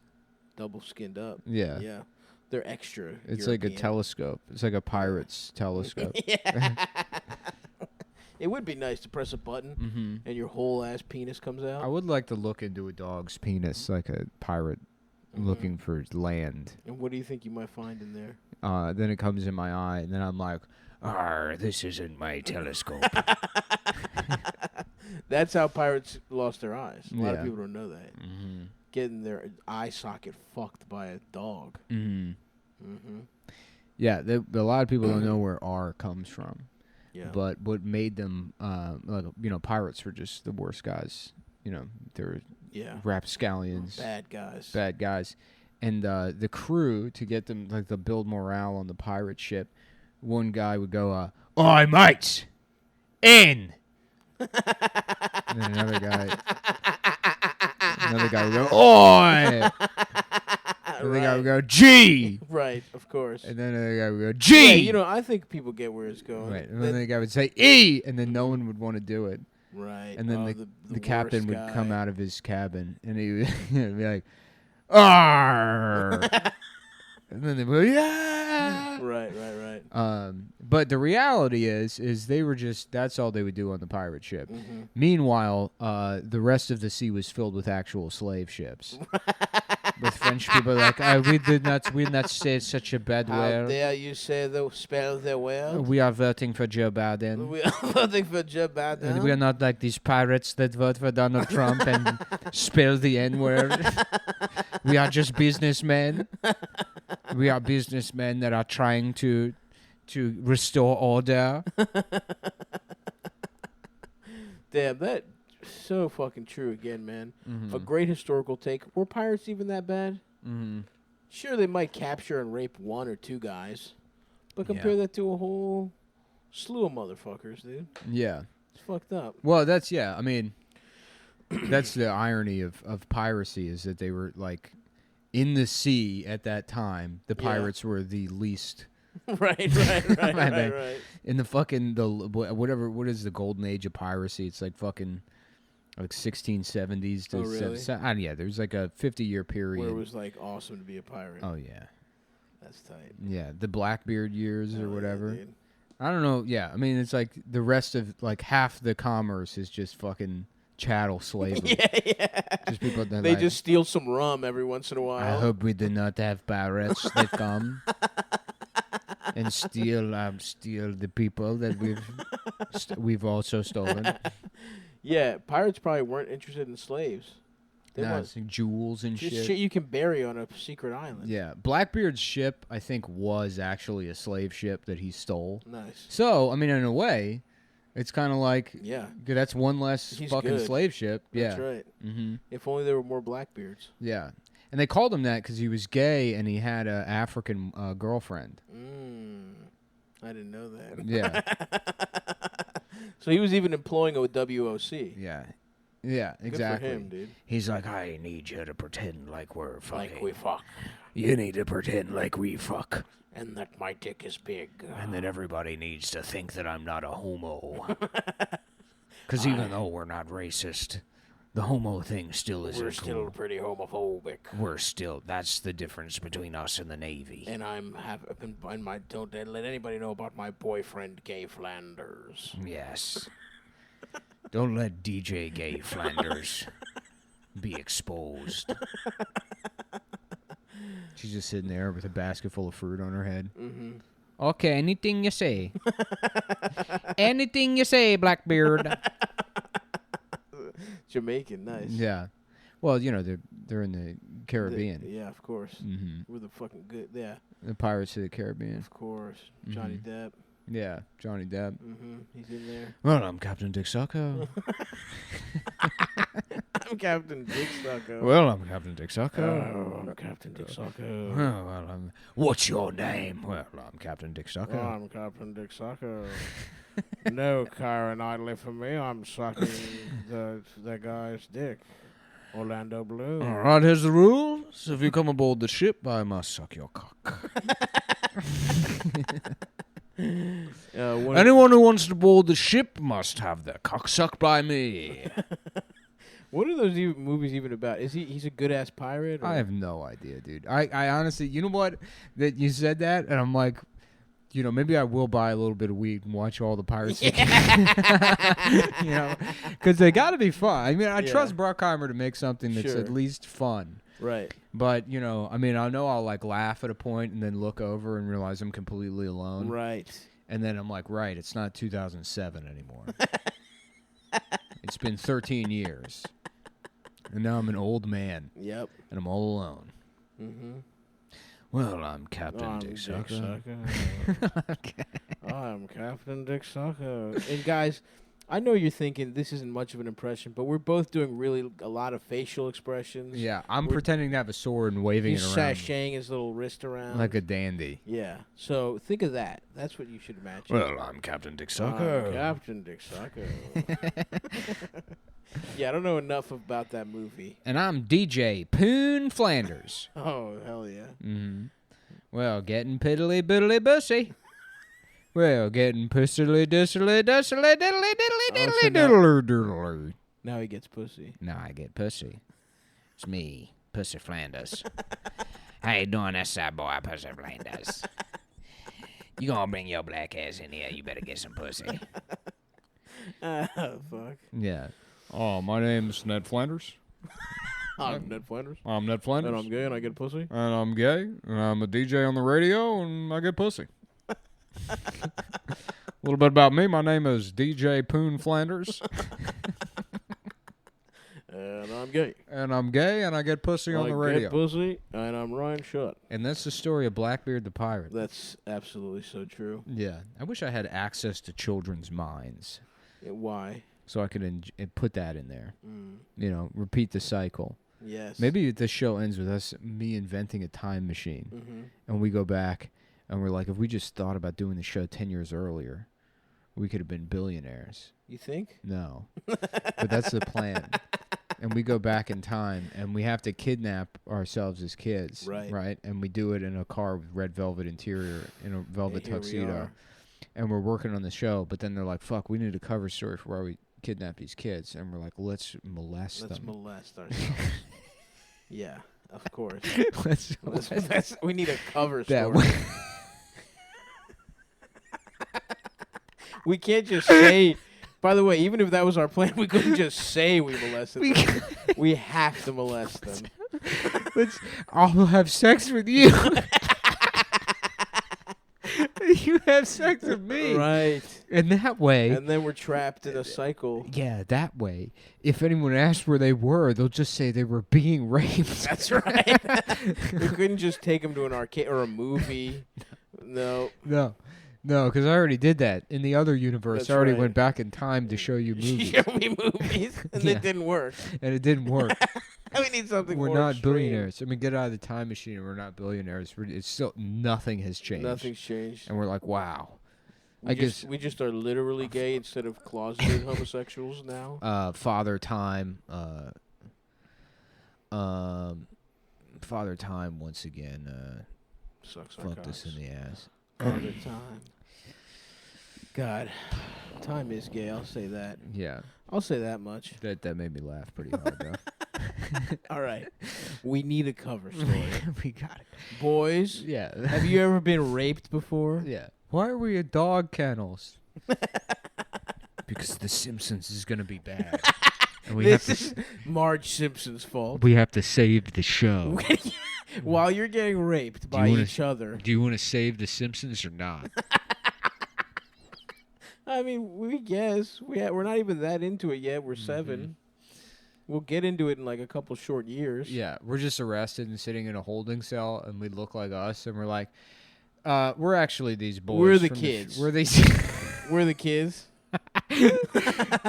Double skinned up. Yeah. Yeah. They're extra. It's European. like a telescope. It's like a pirate's telescope. It would be nice to press a button and your whole ass penis comes out. I would like to look into a dog's penis like a pirate looking for land. And what do you think you might find in there? Then it comes in my eye, and then I'm like, this isn't my telescope. That's how pirates lost their eyes. A lot of Yeah. people don't know that. Getting their eye socket fucked by a dog. Yeah, a lot of people don't know where R comes from. Yeah. But what made them, pirates were just the worst guys. They're rapscallions. Bad guys. Bad guys. And the crew, to get them, to build morale on the pirate ship, one guy would go, "Oi, mates! In!" And then another guy would go, "Oi!" And the guy would go, "G!" Right, of course. And then the guy would go, "G!" Yeah, I think people get where it's going. Right. And then the guy would say, "E!" And then no one would want to do it. Right. And then the captain would guy. come out of his cabin, and he would be like, "Arr!" And then they'd be like, "Yeah!" Right. But the reality is they were that's all they would do on the pirate ship. Meanwhile, the rest of the sea was filled with actual slave ships. With French people like, we did not say such a bad word. How dare you spell the word? We are voting for Joe Biden. We are voting for Joe Biden. And we are not like these pirates that vote for Donald Trump and spell the N-word. We are just businessmen. We are businessmen that are trying to restore order. Damn, that so fucking true again, man. A great historical take. Were pirates even that bad? Sure, they might capture and rape 1 or 2 guys, but compare that to a whole slew of motherfuckers, dude. Yeah. It's fucked up. Well, that's the irony of piracy is that they were like in the sea at that time. The pirates were the least. Right. In the fucking what is the golden age of piracy? It's like fucking like 1670s to really? There's like a 50-year period where it was like awesome to be a pirate. Oh yeah, that's tight. Yeah, the Blackbeard years or whatever. Yeah, I don't know. Yeah, I mean it's like the rest of like half the commerce is just fucking chattel slavery. yeah. Just people that they just steal some rum every once in a while. I hope we do not have pirates that come and steal the people that we've also stolen. Yeah, pirates probably weren't interested in slaves. It's like jewels and just shit you can bury on a secret island. Yeah, Blackbeard's ship, I think, was actually a slave ship that he stole. Nice. So, I mean, in a way, it's kind of like, that's one less fucking slave ship. That's right. If only there were more Blackbeards. Yeah. And they called him that because he was gay and he had an African girlfriend. I didn't know that. Yeah. So he was even employing a WOC. Yeah. Yeah, exactly. Good for him, dude. He's like, I need you to pretend like we're fucking. Like we fuck. You need to pretend like we fuck. And that my dick is big. And that everybody needs to think that I'm not a homo. Because even though we're not racist, the homo thing still isn't We're still pretty homophobic. We're still, that's the difference between us and the Navy. And don't let anybody know about my boyfriend, Gay Flanders. Yes. Don't let DJ Gay Flanders be exposed. She's just sitting there with a basket full of fruit on her head. Mm-hmm. Okay, anything you say. Anything you say, Blackbeard. Jamaican, nice. Yeah. Well, you know, they're in the Caribbean. Yeah, of course. Mm-hmm. We're the fucking good, yeah. The Pirates of the Caribbean. Of course. Johnny Depp. Yeah, Johnny Depp. Mm-hmm. He's in there. Well, I'm Captain Dick Sucko. I'm Captain Dick Sucko. Well, I'm Captain Dick Sucko. Oh, I'm Captain Dick Sucko. Well, what's your name? Well, I'm Captain Dick Sucko. Oh, I'm Captain Dick Sucko. No, Kyra Knightley for me. I'm sucking the guy's dick. Orlando Bloom. All right, here's the rules. If you come aboard the ship, I must suck your cock. Anyone who wants to board the ship must have their cock sucked by me. What are those movies even about? He's a good ass pirate? Or? I have no idea, dude. I honestly, you know what? That you said that, and I'm like, you know, maybe I will buy a little bit of weed and watch all the Pirates. Yeah. You know, because they got to be fun. I mean, I trust Bruckheimer to make something that's at least fun. Right. But, you know, I mean, I know I'll like laugh at a point and then look over and realize I'm completely alone. Right. And then I'm like, right, it's not 2007 anymore. It's been 13 years. And now I'm an old man. Yep. And I'm all alone. Mm-hmm. Well, I'm Captain Dick Sucko. Okay. I'm Captain Dick Sucko. And guys, I know you're thinking this isn't much of an impression, but we're both doing really a lot of facial expressions. Yeah, I'm pretending to have a sword and waving it around. He's sashaying his little wrist around. Like a dandy. Yeah. So think of that. That's what you should imagine. Well, I'm Captain Dick Sucko. I'm Captain Dick Sucko. Yeah, I don't know enough about that movie. And I'm DJ Poon Flanders. Oh, hell yeah. Mm-hmm. Well, getting piddly biddly bussy. Well, getting pussily dissily dussily diddly diddly diddly diddly diddly. Now he gets pussy. Now I get pussy. It's me, Pussy Flanders. How you doing, that side boy, Pussy Flanders? You gonna bring your black ass in here, you better get some pussy. Fuck. Yeah. Oh, my name's Ned Flanders. I'm Ned Flanders. I'm Ned Flanders. And I'm gay and I get pussy. And I'm gay, and I'm a DJ on the radio, and I get pussy. A little bit about me. My name is DJ Poon Flanders. And I'm gay. And I'm gay, and I get pussy on the radio. I get pussy, and I'm Ryan Shutt. And that's the story of Blackbeard the Pirate. That's absolutely so true. Yeah. I wish I had access to children's minds. Why? So I could put that in there. You know, repeat the cycle. Yes. Maybe the show ends with me inventing a time machine. And we go back, and we're like, if we just thought about doing the show 10 years earlier, we could have been billionaires. You think? No. But that's the plan. And we go back in time, and we have to kidnap ourselves as kids. Right? And we do it in a car with red velvet interior, in a velvet tuxedo. And we're working on the show, but then they're like, fuck, we need a cover story for why we kidnap these kids. And we're like, let's molest them. Let's molest ourselves. Yeah, of course. We need a cover story. We can't just say... By the way, even if that was our plan, we couldn't just say we molested them. We have to molest them. I'll have sex with you. You have sex with me. Right. And that way... And then we're trapped in a cycle. Yeah, that way. If anyone asks where they were, they'll just say they were being raped. That's right. We couldn't just take them to an arcade or a movie. No. No, because I already did that. In the other universe, That's I already right. went back in time to show you movies. Show me movies, and it didn't work. And it didn't work. We need something We're more not extreme. billionaires. I mean, get out of the time machine, and we're not billionaires. It's still, nothing has changed. Nothing's changed. And we're like, wow. We just are literally gay instead of closeted homosexuals now. Father Time. Father Time once again Sucks. Fucked us in the ass. All the time. God, time is gay. I'll say that. Yeah. I'll say that much. That made me laugh pretty hard, though. All right. We need a cover story. We got it. Boys. Yeah. Have you ever been raped before? Yeah. Why are we at dog kennels? Because The Simpsons is going to be bad. And we This is Marge Simpson's fault. We have to save the show. While you're getting raped by each other. Do you want to save The Simpsons or not? I mean, we guess. We're not even that into it yet. We're 7. We'll get into it in like a couple short years. Yeah, we're just arrested and sitting in a holding cell, and we look like us, and we're like, we're actually these boys. We're the kids. We're these. We're the kids.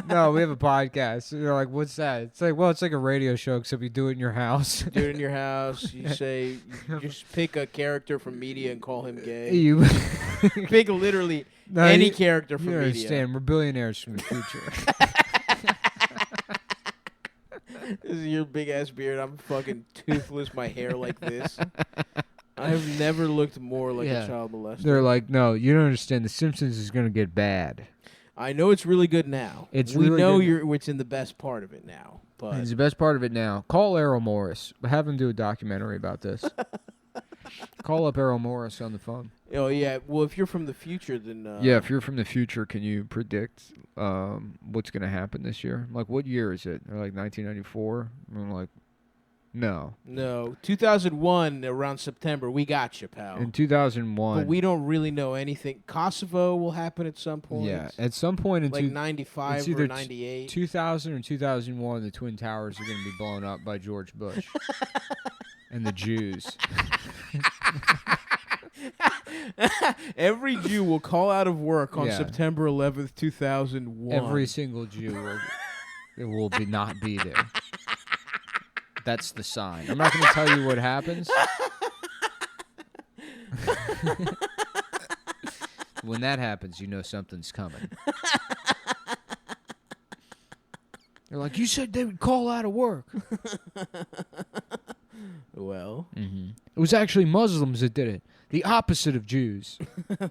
No, we have a podcast. They're like, what's that? It's like, well, it's like a radio show, except you do it in your house. Do it in your house. You say, you just pick a character from media and call him gay. You pick literally any character from you media. Understand? We're billionaires from the future. This is your big ass beard. I'm fucking toothless. My hair like this. I have never looked more like a child molester. They're like, no, you don't understand. The Simpsons is gonna get bad. I know it's really good now. We really know good. it's in the best part of it now. But It's the best part of it now. Call Errol Morris. Have him do a documentary about this. Call up Errol Morris on the phone. Oh yeah. Well, if you're from the future, then Yeah, if you're from the future, can you predict what's going to happen this year? Like, what year is it? They're like 1994? I'm like, no. No, 2001 around September. We got you, pal. In 2001. But we don't really know anything. Kosovo will happen at some point. Yeah, at some point in like 95 it's or either 98. 2000 or 2001, the Twin Towers are going to be blown up by George Bush and the Jews. Every Jew will call out of work on September 11th, 2001. Every single Jew will not be there. That's the sign. I'm not going to tell you what happens. When that happens, you know something's coming. They're like, you said they would call out of work. Well. Mm-hmm. It was actually Muslims that did it. The opposite of Jews.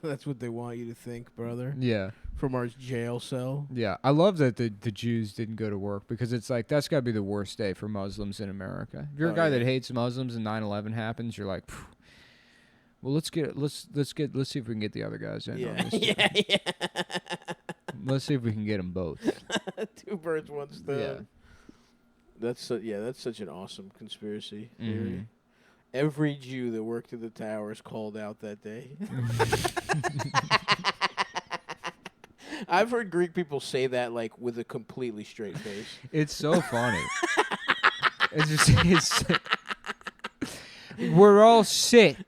That's what they want you to think, brother. Yeah. From our jail cell. Yeah. I love that the Jews didn't go to work because it's like, that's got to be the worst day for Muslims in America. If you're a guy that hates Muslims and 9/11 happens, you're like, well, let's see if we can get the other guys in on this. Yeah. Let's see if we can get them both. 2 birds, 1 stone. Yeah. That's such an awesome conspiracy theory. Mm-hmm. Every Jew that worked at the towers called out that day. I've heard Greek people say that like with a completely straight face. It's so funny. We're all sick.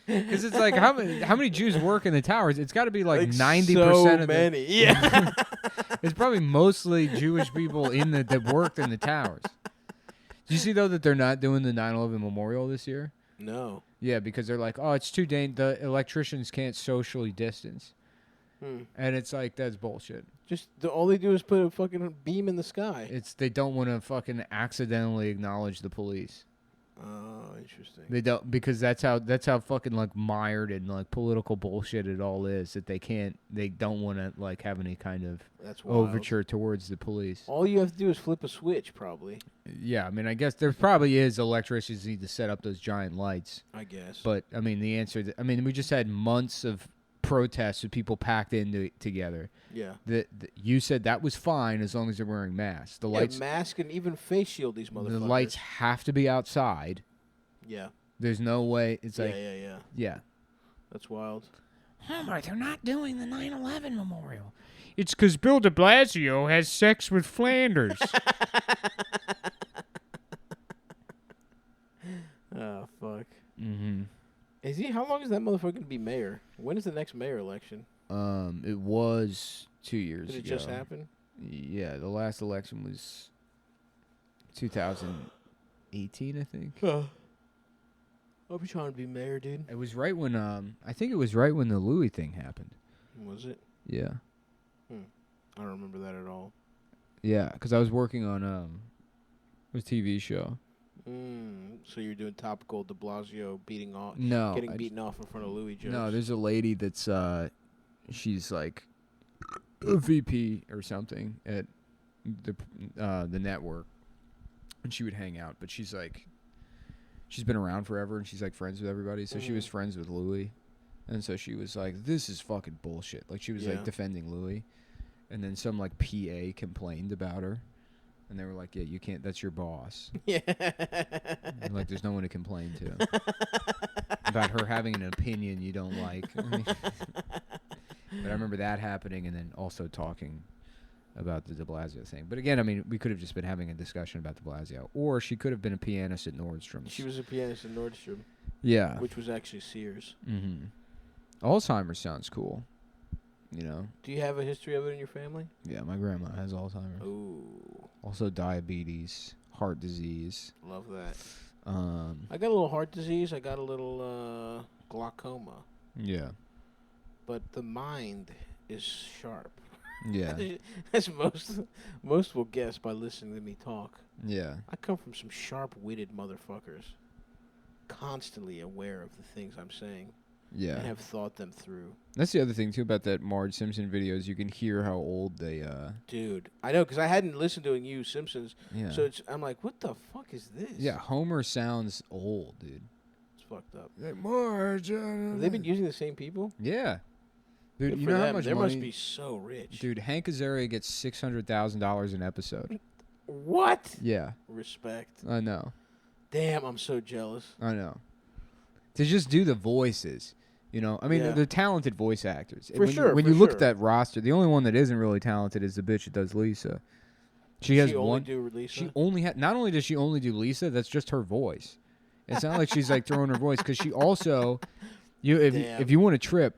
Because it's like how many Jews work in the towers? It's got to be like 90% so of many. Yeah. It's probably mostly Jewish people that worked in the towers. Do you see though that they're not doing the 9/11 memorial this year? No. Yeah, because they're like, oh, it's too the electricians can't socially distance. And it's like, that's bullshit. Just all they do is put a fucking beam in the sky. They don't want to fucking accidentally acknowledge the police. Oh, interesting. They don't, because that's how fucking like mired in like political bullshit it all is, that they don't want to like have any kind of overture towards the police. All you have to do is flip a switch, probably. Yeah, I mean, I guess there probably is electricians need to set up those giant lights. I guess. But I mean, the answer, we just had months of protests with people packed in together. Yeah. You said that was fine as long as they're wearing masks. The lights, mask and even face shield these motherfuckers. The lights have to be outside. Yeah. There's no way. It's like yeah. That's wild. Homer, they're not doing the 9/11 memorial. It's because Bill de Blasio has sex with Flanders. Oh fuck. Mm-hmm. Is he? How long is that motherfucker gonna be mayor? When is the next mayor election? It was 2 years ago. Did it just happen? Yeah, the last election was 2018, I think. I'll be trying to be mayor, dude. It was right when I think it was right when the Louis thing happened. Was it? Yeah. I don't remember that at all. Yeah, because I was working on a TV show. So you're doing topical De Blasio beating off, getting beaten off in front of Louis jokes. No, there's a lady that's she's like a VP or something at the network, and she would hang out, but she's been around forever, and she's like friends with everybody. So she was friends with Louis, and so she was like, "This is fucking bullshit." Like she was like defending Louis, and then some like PA complained about her. And they were like, "Yeah, you can't. That's your boss." Yeah. And like, there's no one to complain to about her having an opinion you don't like. But I remember that happening, and then also talking about the De Blasio thing. But again, I mean, we could have just been having a discussion about De Blasio, or she could have been a pianist at Nordstrom's. She was a pianist at Nordstrom. Yeah. Which was actually Sears. Mm-hmm. Alzheimer's sounds cool. You know. Do you have a history of it in your family? Yeah, my grandma has Alzheimer's. Ooh. Also diabetes, heart disease. Love that. I got a little heart disease. I got a little glaucoma. Yeah. But the mind is sharp. Yeah. As most will guess by listening to me talk. Yeah. I come from some sharp-witted motherfuckers. Constantly aware of the things I'm saying. Yeah. And have thought them through. That's the other thing, too, about that Marge Simpson videos. You can hear how old they... Dude, I know, because I hadn't listened to You Simpsons. Yeah. So I'm like, what the fuck is this? Yeah, Homer sounds old, dude. It's fucked up. Hey, Marge... Have they been using the same people? Yeah. Dude, good you for know them. how much they money... must be so rich. Dude, Hank Azaria gets $600,000 an episode. What? Yeah. Respect. I know. Damn, I'm so jealous. I know. To just do the voices... You know, I mean, they're talented voice actors. For sure. When you look at that roster, the only one that isn't really talented is the bitch that does Lisa. She has one. Do Lisa? She only not only does she only do Lisa, that's just her voice. It's not like she's like throwing her voice, because she also, if you want to trip,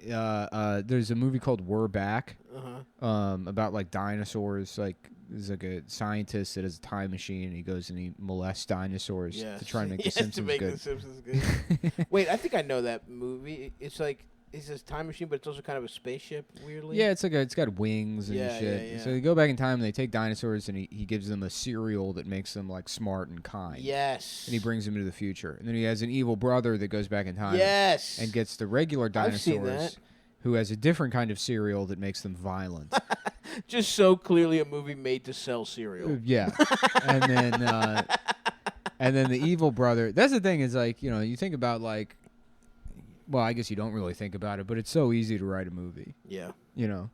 there's a movie called We're Back, about like dinosaurs. Like there's like a scientist that has a time machine, and he goes and he molests dinosaurs to try and make The Simpsons good. The Simpsons good. Wait, I think I know that movie. It's like it's this time machine, but it's also kind of a spaceship. Weirdly. Yeah, it's got wings and shit. Yeah. So they go back in time and they take dinosaurs, and he gives them a cereal that makes them like smart and kind. Yes. And he brings them to the future, and then he has an evil brother that goes back in time. Yes. And gets the regular dinosaurs. I've seen that. Who has a different kind of cereal that makes them violent. Just so clearly a movie made to sell cereal. Yeah. And then the evil brother. That's the thing is, like, you know, you think about, like, well, I guess you don't really think about it, but it's so easy to write a movie. Yeah. You know?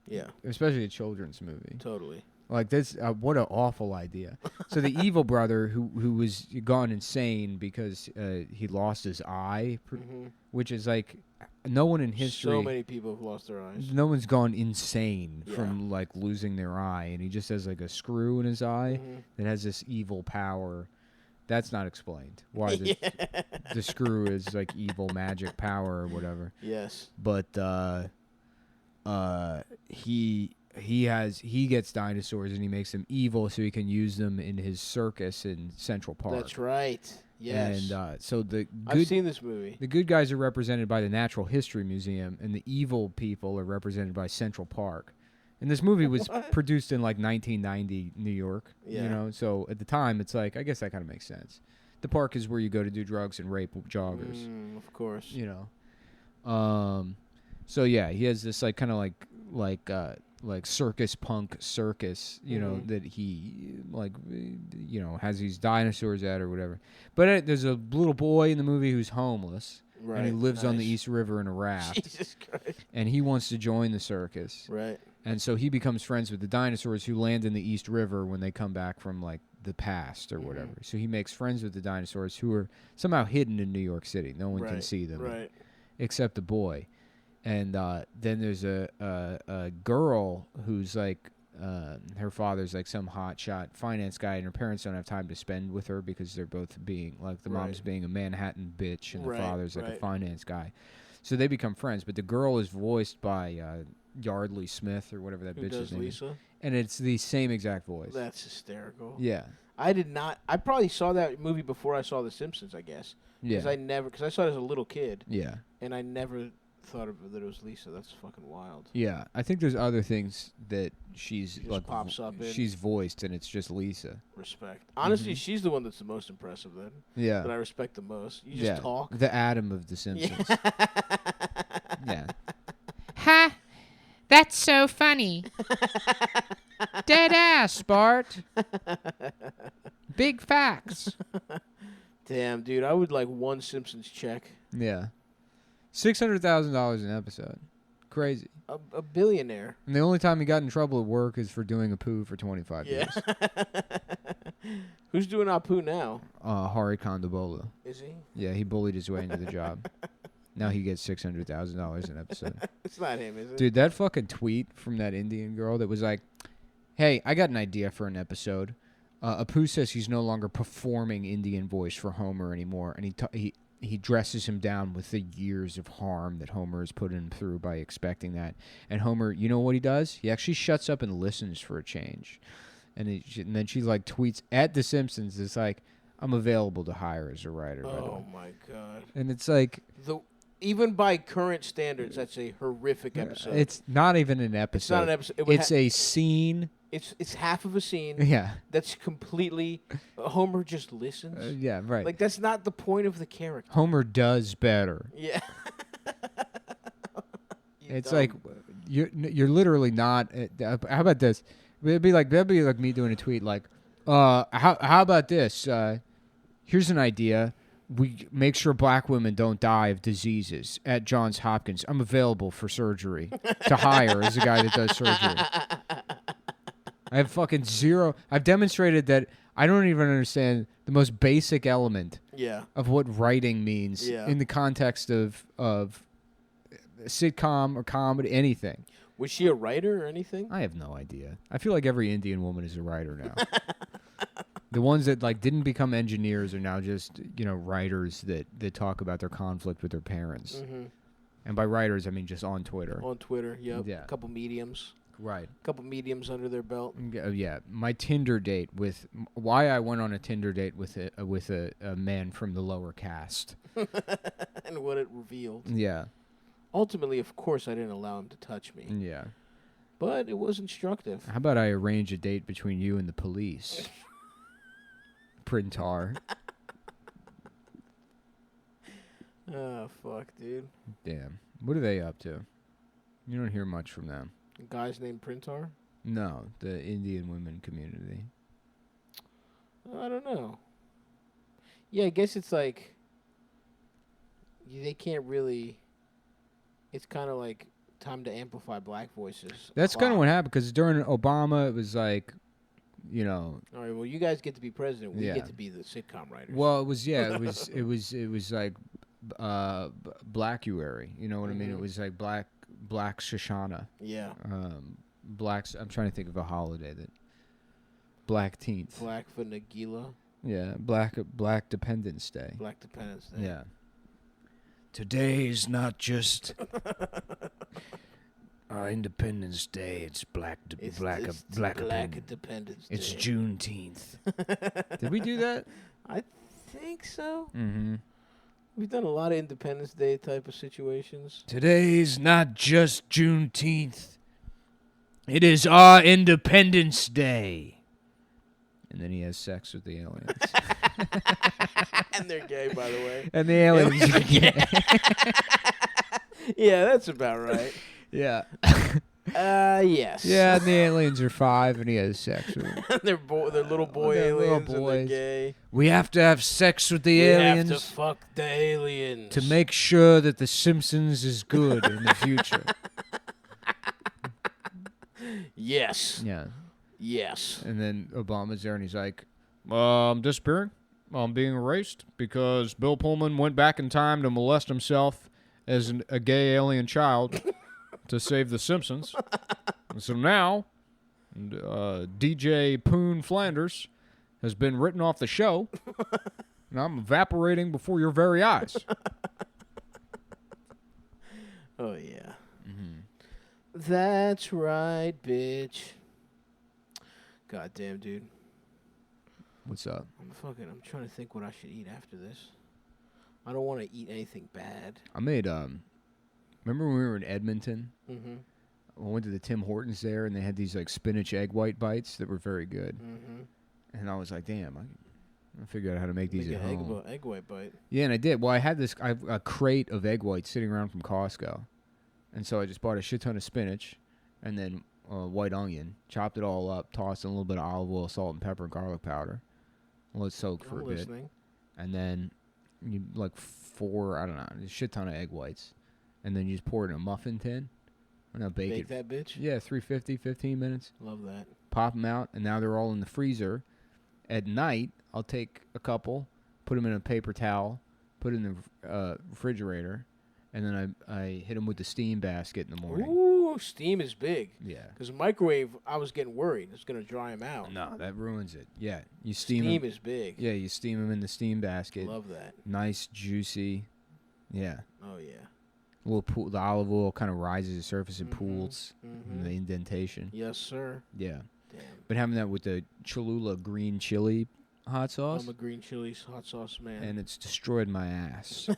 Yeah. Especially a children's movie. Totally. Like, this, what an awful idea. So the evil brother who was gone insane because he lost his eye, which is like... No one in history. So many people have lost their eyes. No one's gone insane from like losing their eye, and he just has like a screw in his eye that has this evil power. That's not explained. Why the screw is like evil magic power or whatever. Yes. But he gets dinosaurs and he makes them evil so he can use them in his circus in Central Park. That's right. Yes. And so I've seen this movie. The good guys are represented by the Natural History Museum, and the evil people are represented by Central Park. And this movie was produced in like 1990 New York. Yeah. You know, so at the time, it's like, I guess that kind of makes sense. The park is where you go to do drugs and rape joggers. Of course. You know. So yeah, he has this like kind of like circus punk circus, you know, that he like, you know, has these dinosaurs at or whatever. But there's a little boy in the movie who's homeless, and he lives on the East River in a raft. Jesus Christ! And he wants to join the circus, right? And so he becomes friends with the dinosaurs who land in the East River when they come back from like the past or whatever. So he makes friends with the dinosaurs who are somehow hidden in New York City. No one can see them, except the boy. And then there's a girl who's like, her father's like some hotshot finance guy, and her parents don't have time to spend with her because they're both being like, the mom's being a Manhattan bitch, and the father's like a finance guy. So they become friends. But the girl is voiced by Yardley Smith or whatever that bitch's name is. And it's the same exact voice. That's hysterical. Yeah. I did not. I probably saw that movie before I saw The Simpsons, I guess. Yeah. Because I saw it as a little kid. Yeah. And I never thought that it was Lisa. That's fucking wild. Yeah, I think there's other things that she's like pops up in. She's voiced, and it's just Lisa. Respect. Honestly, she's the one that's the most impressive. Then. Yeah. That I respect the most. You just talk. The Adam of The Simpsons. Yeah. Ha! That's so funny. Dead ass, Bart. Big facts. Damn, dude, I would like one Simpsons check. Yeah. $600,000 an episode. Crazy. A billionaire. And the only time he got in trouble at work is for doing a poo for 25 years. Who's doing Apu now? Hari Kondabolu. Is he? Yeah, he bullied his way into the job. Now he gets $600,000 an episode. It's not him, is it? Dude, that fucking tweet from that Indian girl that was like, hey, I got an idea for an episode. Apu says he's no longer performing Indian voice for Homer anymore, and he dresses him down with the years of harm that Homer has put him through by expecting that. And Homer, you know what he does? He actually shuts up and listens for a change. And then she like tweets at The Simpsons. It's like, I'm available to hire as a writer. Oh my god! And it's like even by current standards, that's a horrific episode. It's not even an episode. It's not an episode. It's a scene. It's half of a scene. Yeah. That's completely. Homer just listens. Yeah, right. Like that's not the point of the character. Homer does better. Yeah. It's dumb. Like you're literally not. How about this? That'd be like me doing a tweet like, how about this? Here's an idea. We make sure black women don't die of diseases at Johns Hopkins. I'm available for surgery to hire as a guy that does surgery. I have fucking zero. I've demonstrated that I don't even understand the most basic element of what writing means in the context of sitcom or comedy, anything. Was she a writer or anything? I have no idea. I feel like every Indian woman is a writer now. The ones that like didn't become engineers are now just writers that talk about their conflict with their parents. Mm-hmm. And by writers, I mean just on Twitter. On Twitter, yep. Yeah. A couple mediums. Right. A couple mediums under their belt. Yeah. My Tinder date why I went on a Tinder date with a man from the lower caste. And what it revealed. Yeah. Ultimately, of course, I didn't allow him to touch me. Yeah. But it was instructive. How about I arrange a date between you and the police? Printar. Oh, fuck, dude. Damn. What are they up to? You don't hear much from them. A guy's named Printar? No, the Indian women community. I don't know. Yeah, I guess it's like they can't really. It's kind of like time to amplify black voices. That's kind of what happened because during Obama, it was like, All right. Well, you guys get to be president. We get to be the sitcom writers. Well, it was it was like Blackuary. You know what I mean? It was like Black Shoshana. Yeah. Blacks. I'm trying to think of a holiday that. Blackteenth. Black for Nagila. Yeah. Black Dependence Day. Black Dependence Day. Yeah. Today's not just Independence Day. It's Black Independence Day. It's Juneteenth. Did we do that? I think so. Mm-hmm. We've done a lot of Independence Day type of situations. Today's not just Juneteenth. It is our Independence Day. And then he has sex with the aliens. And they're gay, by the way. And the aliens are gay. Yeah, that's about right. Yeah. Yes. Yeah, and the aliens are 5, and he has sex with them. They're little boy aliens, and they're gay. We have to have sex with the aliens. We have to fuck the aliens. To make sure that The Simpsons is good in the future. Yes. Yeah. Yes. And then Obama's there, and he's like, I'm disappearing. I'm being erased because Bill Pullman went back in time to molest himself as a gay alien child to save The Simpsons. And so now, DJ Poon Flanders has been written off the show, and I'm evaporating before your very eyes. Oh, yeah. Mm-hmm. That's right, bitch. Goddamn, dude. What's up? I'm trying to think what I should eat after this. I don't want to eat anything bad. I made Remember when we were in Edmonton? Mm-hmm. I went to the Tim Hortons there, and they had these like spinach egg white bites that were very good. Mm-hmm. And I was like, damn, I figured out how to make these at home. Egg white bite. Yeah, and I did. Well, I had a crate of egg whites sitting around from Costco. And so I just bought a shit ton of spinach and then white onion, chopped it all up, tossed in a little bit of olive oil, salt, and pepper, and garlic powder. Let it soak for a bit. And then you a shit ton of egg whites. And then you just pour it in a muffin tin. And I'll bake that bitch? Yeah, 350, 15 minutes. Love that. Pop them out, and now they're all in the freezer. At night, I'll take a couple, put them in a paper towel, put it in the refrigerator, and then I hit them with the steam basket in the morning. Ooh, steam is big. Yeah. Because microwave, I was getting worried. It's going to dry them out. No, that ruins it. Yeah. You steam Steam is big. Yeah, you steam them in the steam basket. Love that. Nice, juicy. Yeah. Oh, yeah. The olive oil kind of rises to the surface and pools in the indentation. Yes, sir. Yeah. Damn. Been having that with the Cholula green chili hot sauce. I'm a green chili hot sauce man. And it's destroyed my ass.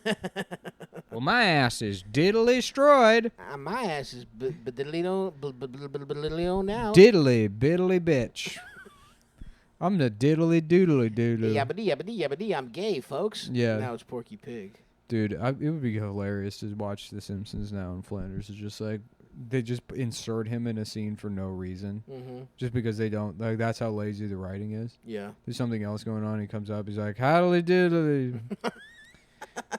Well, my ass is diddly destroyed. My ass is diddly on now. Diddly biddly bitch. I'm the diddly doodly doodle. Yabbity, I'm gay, folks. Yeah. Now it's Porky Pig. Dude, it would be hilarious to watch The Simpsons now in Flanders. It's just like they just insert him in a scene for no reason, just because they don't like. That's how lazy the writing is. Yeah, there's something else going on. He comes up, he's like, "Howdly diddly,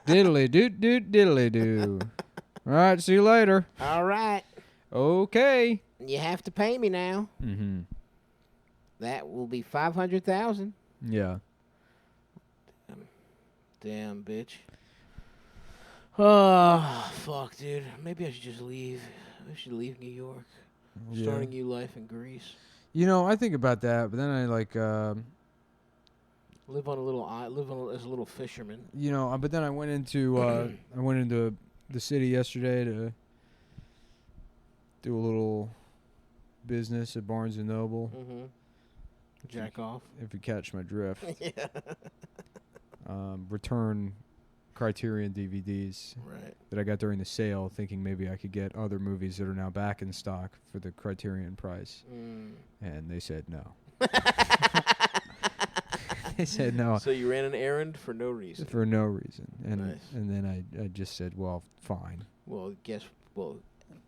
diddly doot doot diddly doo." All right, see you later. All right. Okay. You have to pay me now. Mm-hmm. That will be $500,000. Yeah. Damn, bitch. Oh, fuck, dude. Maybe I should just leave. I should leave New York. Yeah. Start a new life in Greece. You know, I think about that, but then I like live on a little as a little fisherman. You know, but then I went into the city yesterday to do a little business at Barnes and Noble. Mm-hmm. Jack off. If you catch my drift. Yeah. Return Criterion DVDs that I got during the sale, thinking maybe I could get other movies that are now back in stock for the Criterion price. And they said no. They said no. So you ran an errand for no reason. For no reason. And nice. And then I just said, well, fine. Well,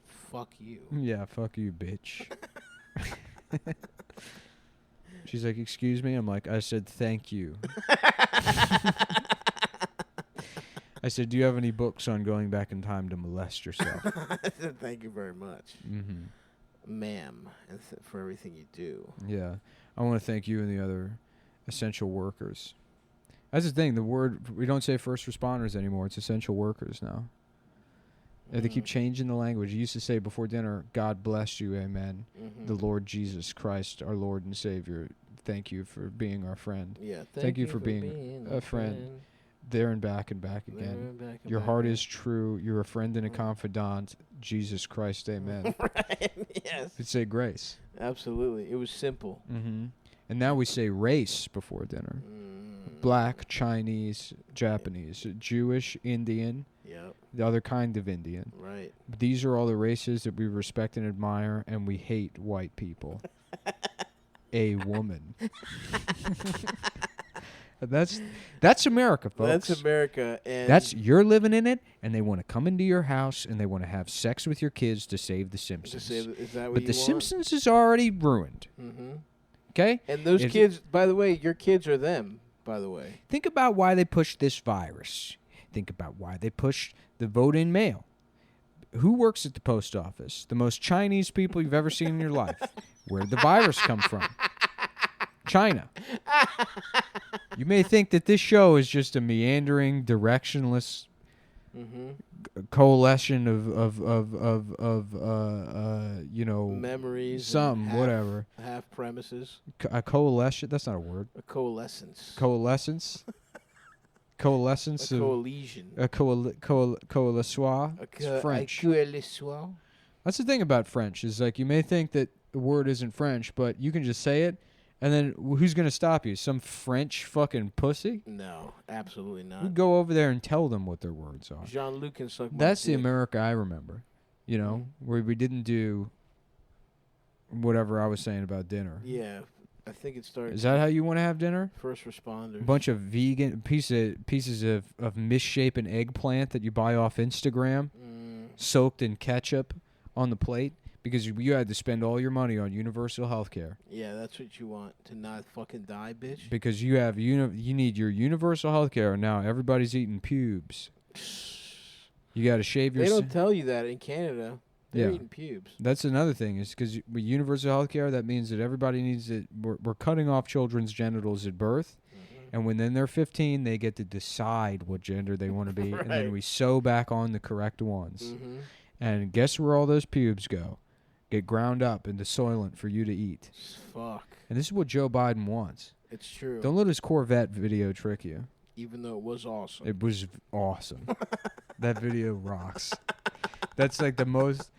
fuck you. Yeah, fuck you, bitch. She's like, excuse me? I'm like, I said thank you. I said, do you have any books on going back in time to molest yourself? I said, thank you very much. Mm-hmm. Ma'am, and for everything you do. Yeah. I want to thank you and the other essential workers. That's the thing. The word, we don't say first responders anymore. It's essential workers now. They keep changing the language. You used to say before dinner, God bless you, amen. The Lord Jesus Christ, our Lord and Savior. Thank you for being our friend. Yeah, thank you for being a friend. There and back again. Your heart is true. You're a friend and a confidant. Jesus Christ, amen. Right, yes. You'd say grace. Absolutely. It was simple. Mm-hmm. And now we say race before dinner. Black, Chinese, Japanese, Jewish, Indian. Yep. The other kind of Indian. Right. These are all the races that we respect and admire, and we hate white people. A woman. That's America, folks. That's America, and you're living in it, and they want to come into your house and they want to have sex with your kids to save the Simpsons. Is that what but you the want? Simpsons is already ruined. Mm-hmm. Okay, and those kids, by the way, your kids are them. By the way, think about why they pushed this virus. Think about why they pushed the vote-in mail. Who works at the post office? The most Chinese people you've ever seen in your life. Where did the virus come from? China. You may think that this show is just a meandering, directionless coalition of memories, whatever. Half premises. A coalition. That's not a word. A coalescence. Coalescence. Coalescence. A coalition. A coalessoir. It's French. A coalessoir. That's the thing about French is like you may think that the word isn't French, but you can just say it, And then who's going to stop you? Some French fucking pussy? No, absolutely not. We go over there and tell them what their words are. Jean-Luc can suck my That's the dick. America I remember. You know, where we didn't do whatever I was saying about dinner. Yeah, I think it started. Is that how you want to have dinner? First responders. A bunch of vegan pieces of misshapen eggplant that you buy off Instagram, soaked in ketchup on the plate. Because you had to spend all your money on universal health care. Yeah, that's what you want, to not fucking die, bitch. Because you have you need your universal health care, and now everybody's eating pubes. You got to shave your... They don't tell you that in Canada. They're eating pubes. That's another thing, is because with universal health care, that means that everybody needs it. We're cutting off children's genitals at birth, and when then they're 15, they get to decide what gender they want to be, and then we sew back on the correct ones. And guess where all those pubes go? Get ground up into Soylent for you to eat. Fuck. And this is what Joe Biden wants. It's true. Don't let his Corvette video trick you. Even though it was awesome. It was awesome. That video rocks. That's like the most...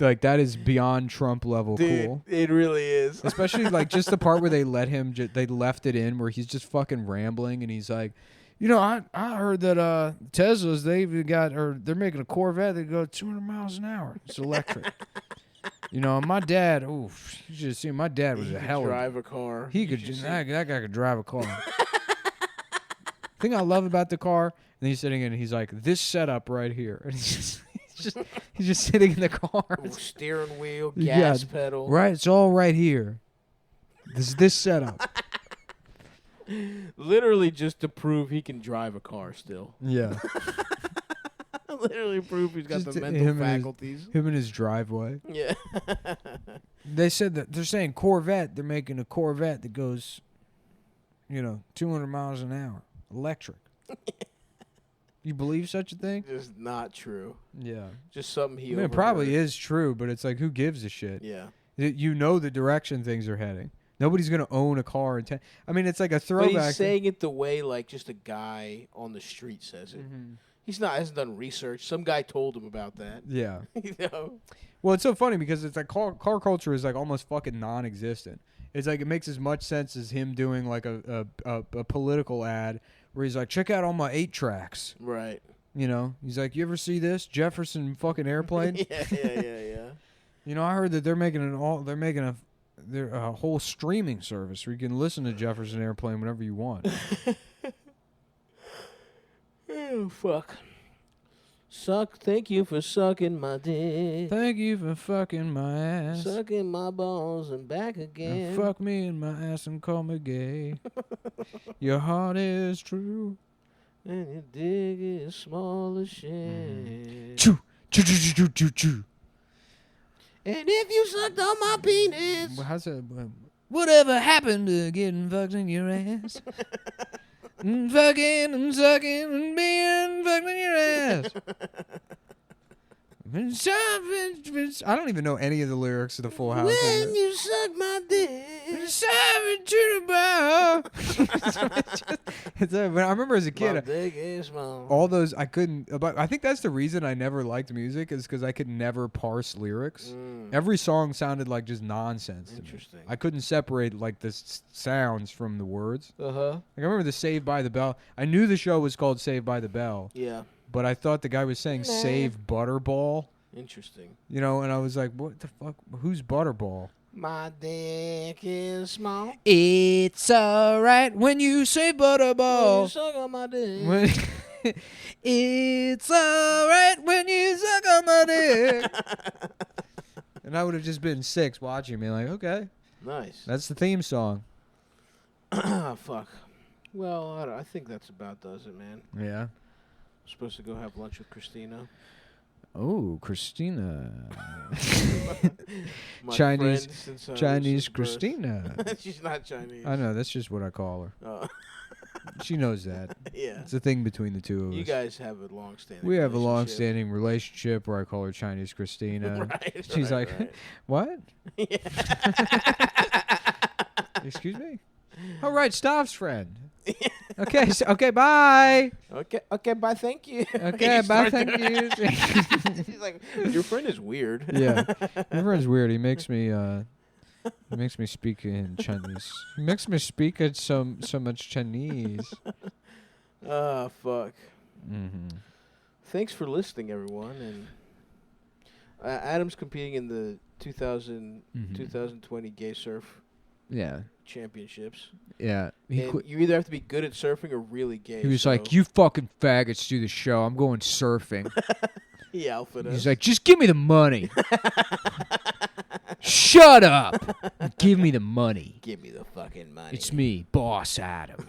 Like, that is beyond Trump level cool. It really is. Especially, like, just the part where they let him... they left it in where he's just fucking rambling and he's like... You know, I heard that Teslas, they're making a Corvette that goes 200 miles an hour. It's electric. You know, my dad, you should have seen, my dad was a hell of... drive a car. He could just... That guy could drive a car. Thing I love about the car, and he's sitting in, he's like, this setup right here. And he's just sitting in the car. Steering wheel, gas pedal. Right, it's all right here. This setup. Literally just to prove he can drive a car still. Yeah. Literally prove he's got Just the mental faculties. Him in his driveway. Yeah. They said that they're saying Corvette. They're making a Corvette that goes, 200 miles an hour, electric. You believe such a thing? Just not true. Yeah. Just something he. It probably is true, but it's like, who gives a shit? Yeah. You know the direction things are heading. Nobody's gonna own a car in I mean, it's like a throwback. But he's saying it the way like just a guy on the street says it. He's hasn't done research. Some guy told him about that. Yeah. You know? Well, it's so funny because it's like car culture is like almost fucking non-existent. It's like it makes as much sense as him doing like a political ad where he's like, check out all my 8 tracks. Right. You know, he's like, you ever see this Jefferson fucking airplane? Yeah. You know, I heard that they're making a whole streaming service where you can listen to Jefferson Airplane whenever you want. Oh, fuck. Thank you for sucking my dick. Thank you for fucking my ass. Sucking my balls and back again. And fuck me in my ass and call me gay. Your heart is true. And your dick is small as shit. Choo, choo, choo, choo, choo, choo. And if you sucked on my penis. Well, how's that? Whatever happened to getting fucked in your ass? Fucking and sucking and being fucked in your ass. I don't even know any of the lyrics of the Full House. When you suck my dick. But I remember as a kid, My dick is small. all those I couldn't. But I think that's the reason I never liked music is because I could never parse lyrics. Every song sounded like just nonsense. Interesting. I couldn't separate like the sounds from the words. Like I remember the Saved by the Bell. I knew the show was called Saved by the Bell. Yeah. But I thought the guy was saying Save Butterball. Interesting. You know, and I was like, what the fuck? Who's Butterball? My dick is small. It's alright when you say Butterball. When you suck on my dick. It's alright when you suck on my dick. And I would have just been 6 watching me like, okay. Nice. That's the theme song. Fuck. Well, I think that's about does it, man. Yeah. I'm supposed to go have lunch with Christina. Oh, Christina. My Chinese friend since, Chinese since Christina. She's not Chinese. I know, that's just what I call her. Oh. She knows that. Yeah. It's a thing between the two of us. You guys have a long-standing We have a relationship. long-standing relationship where I call her Chinese Christina. Right, She's right, like, right. what? Excuse me? All right, Stav's friend. Okay, okay, bye. Okay, bye, thank you. Okay, bye, thank you. She's like, your friend is weird. Yeah, my friend's weird. He makes me He makes me speak in Chinese. He makes me speak in so much Chinese. Ah, fuck. Mm-hmm. Thanks for listening, everyone. And Adam's competing in the 2020 Gay Surf Championships. Yeah. You either have to be good at surfing or really gay. He was like, "You fucking faggots do the show. I'm going surfing." He outfitted us. He's like, "Just give me the money." Shut up. Give me the money. Give me the fucking money. It's me, Boss Adam.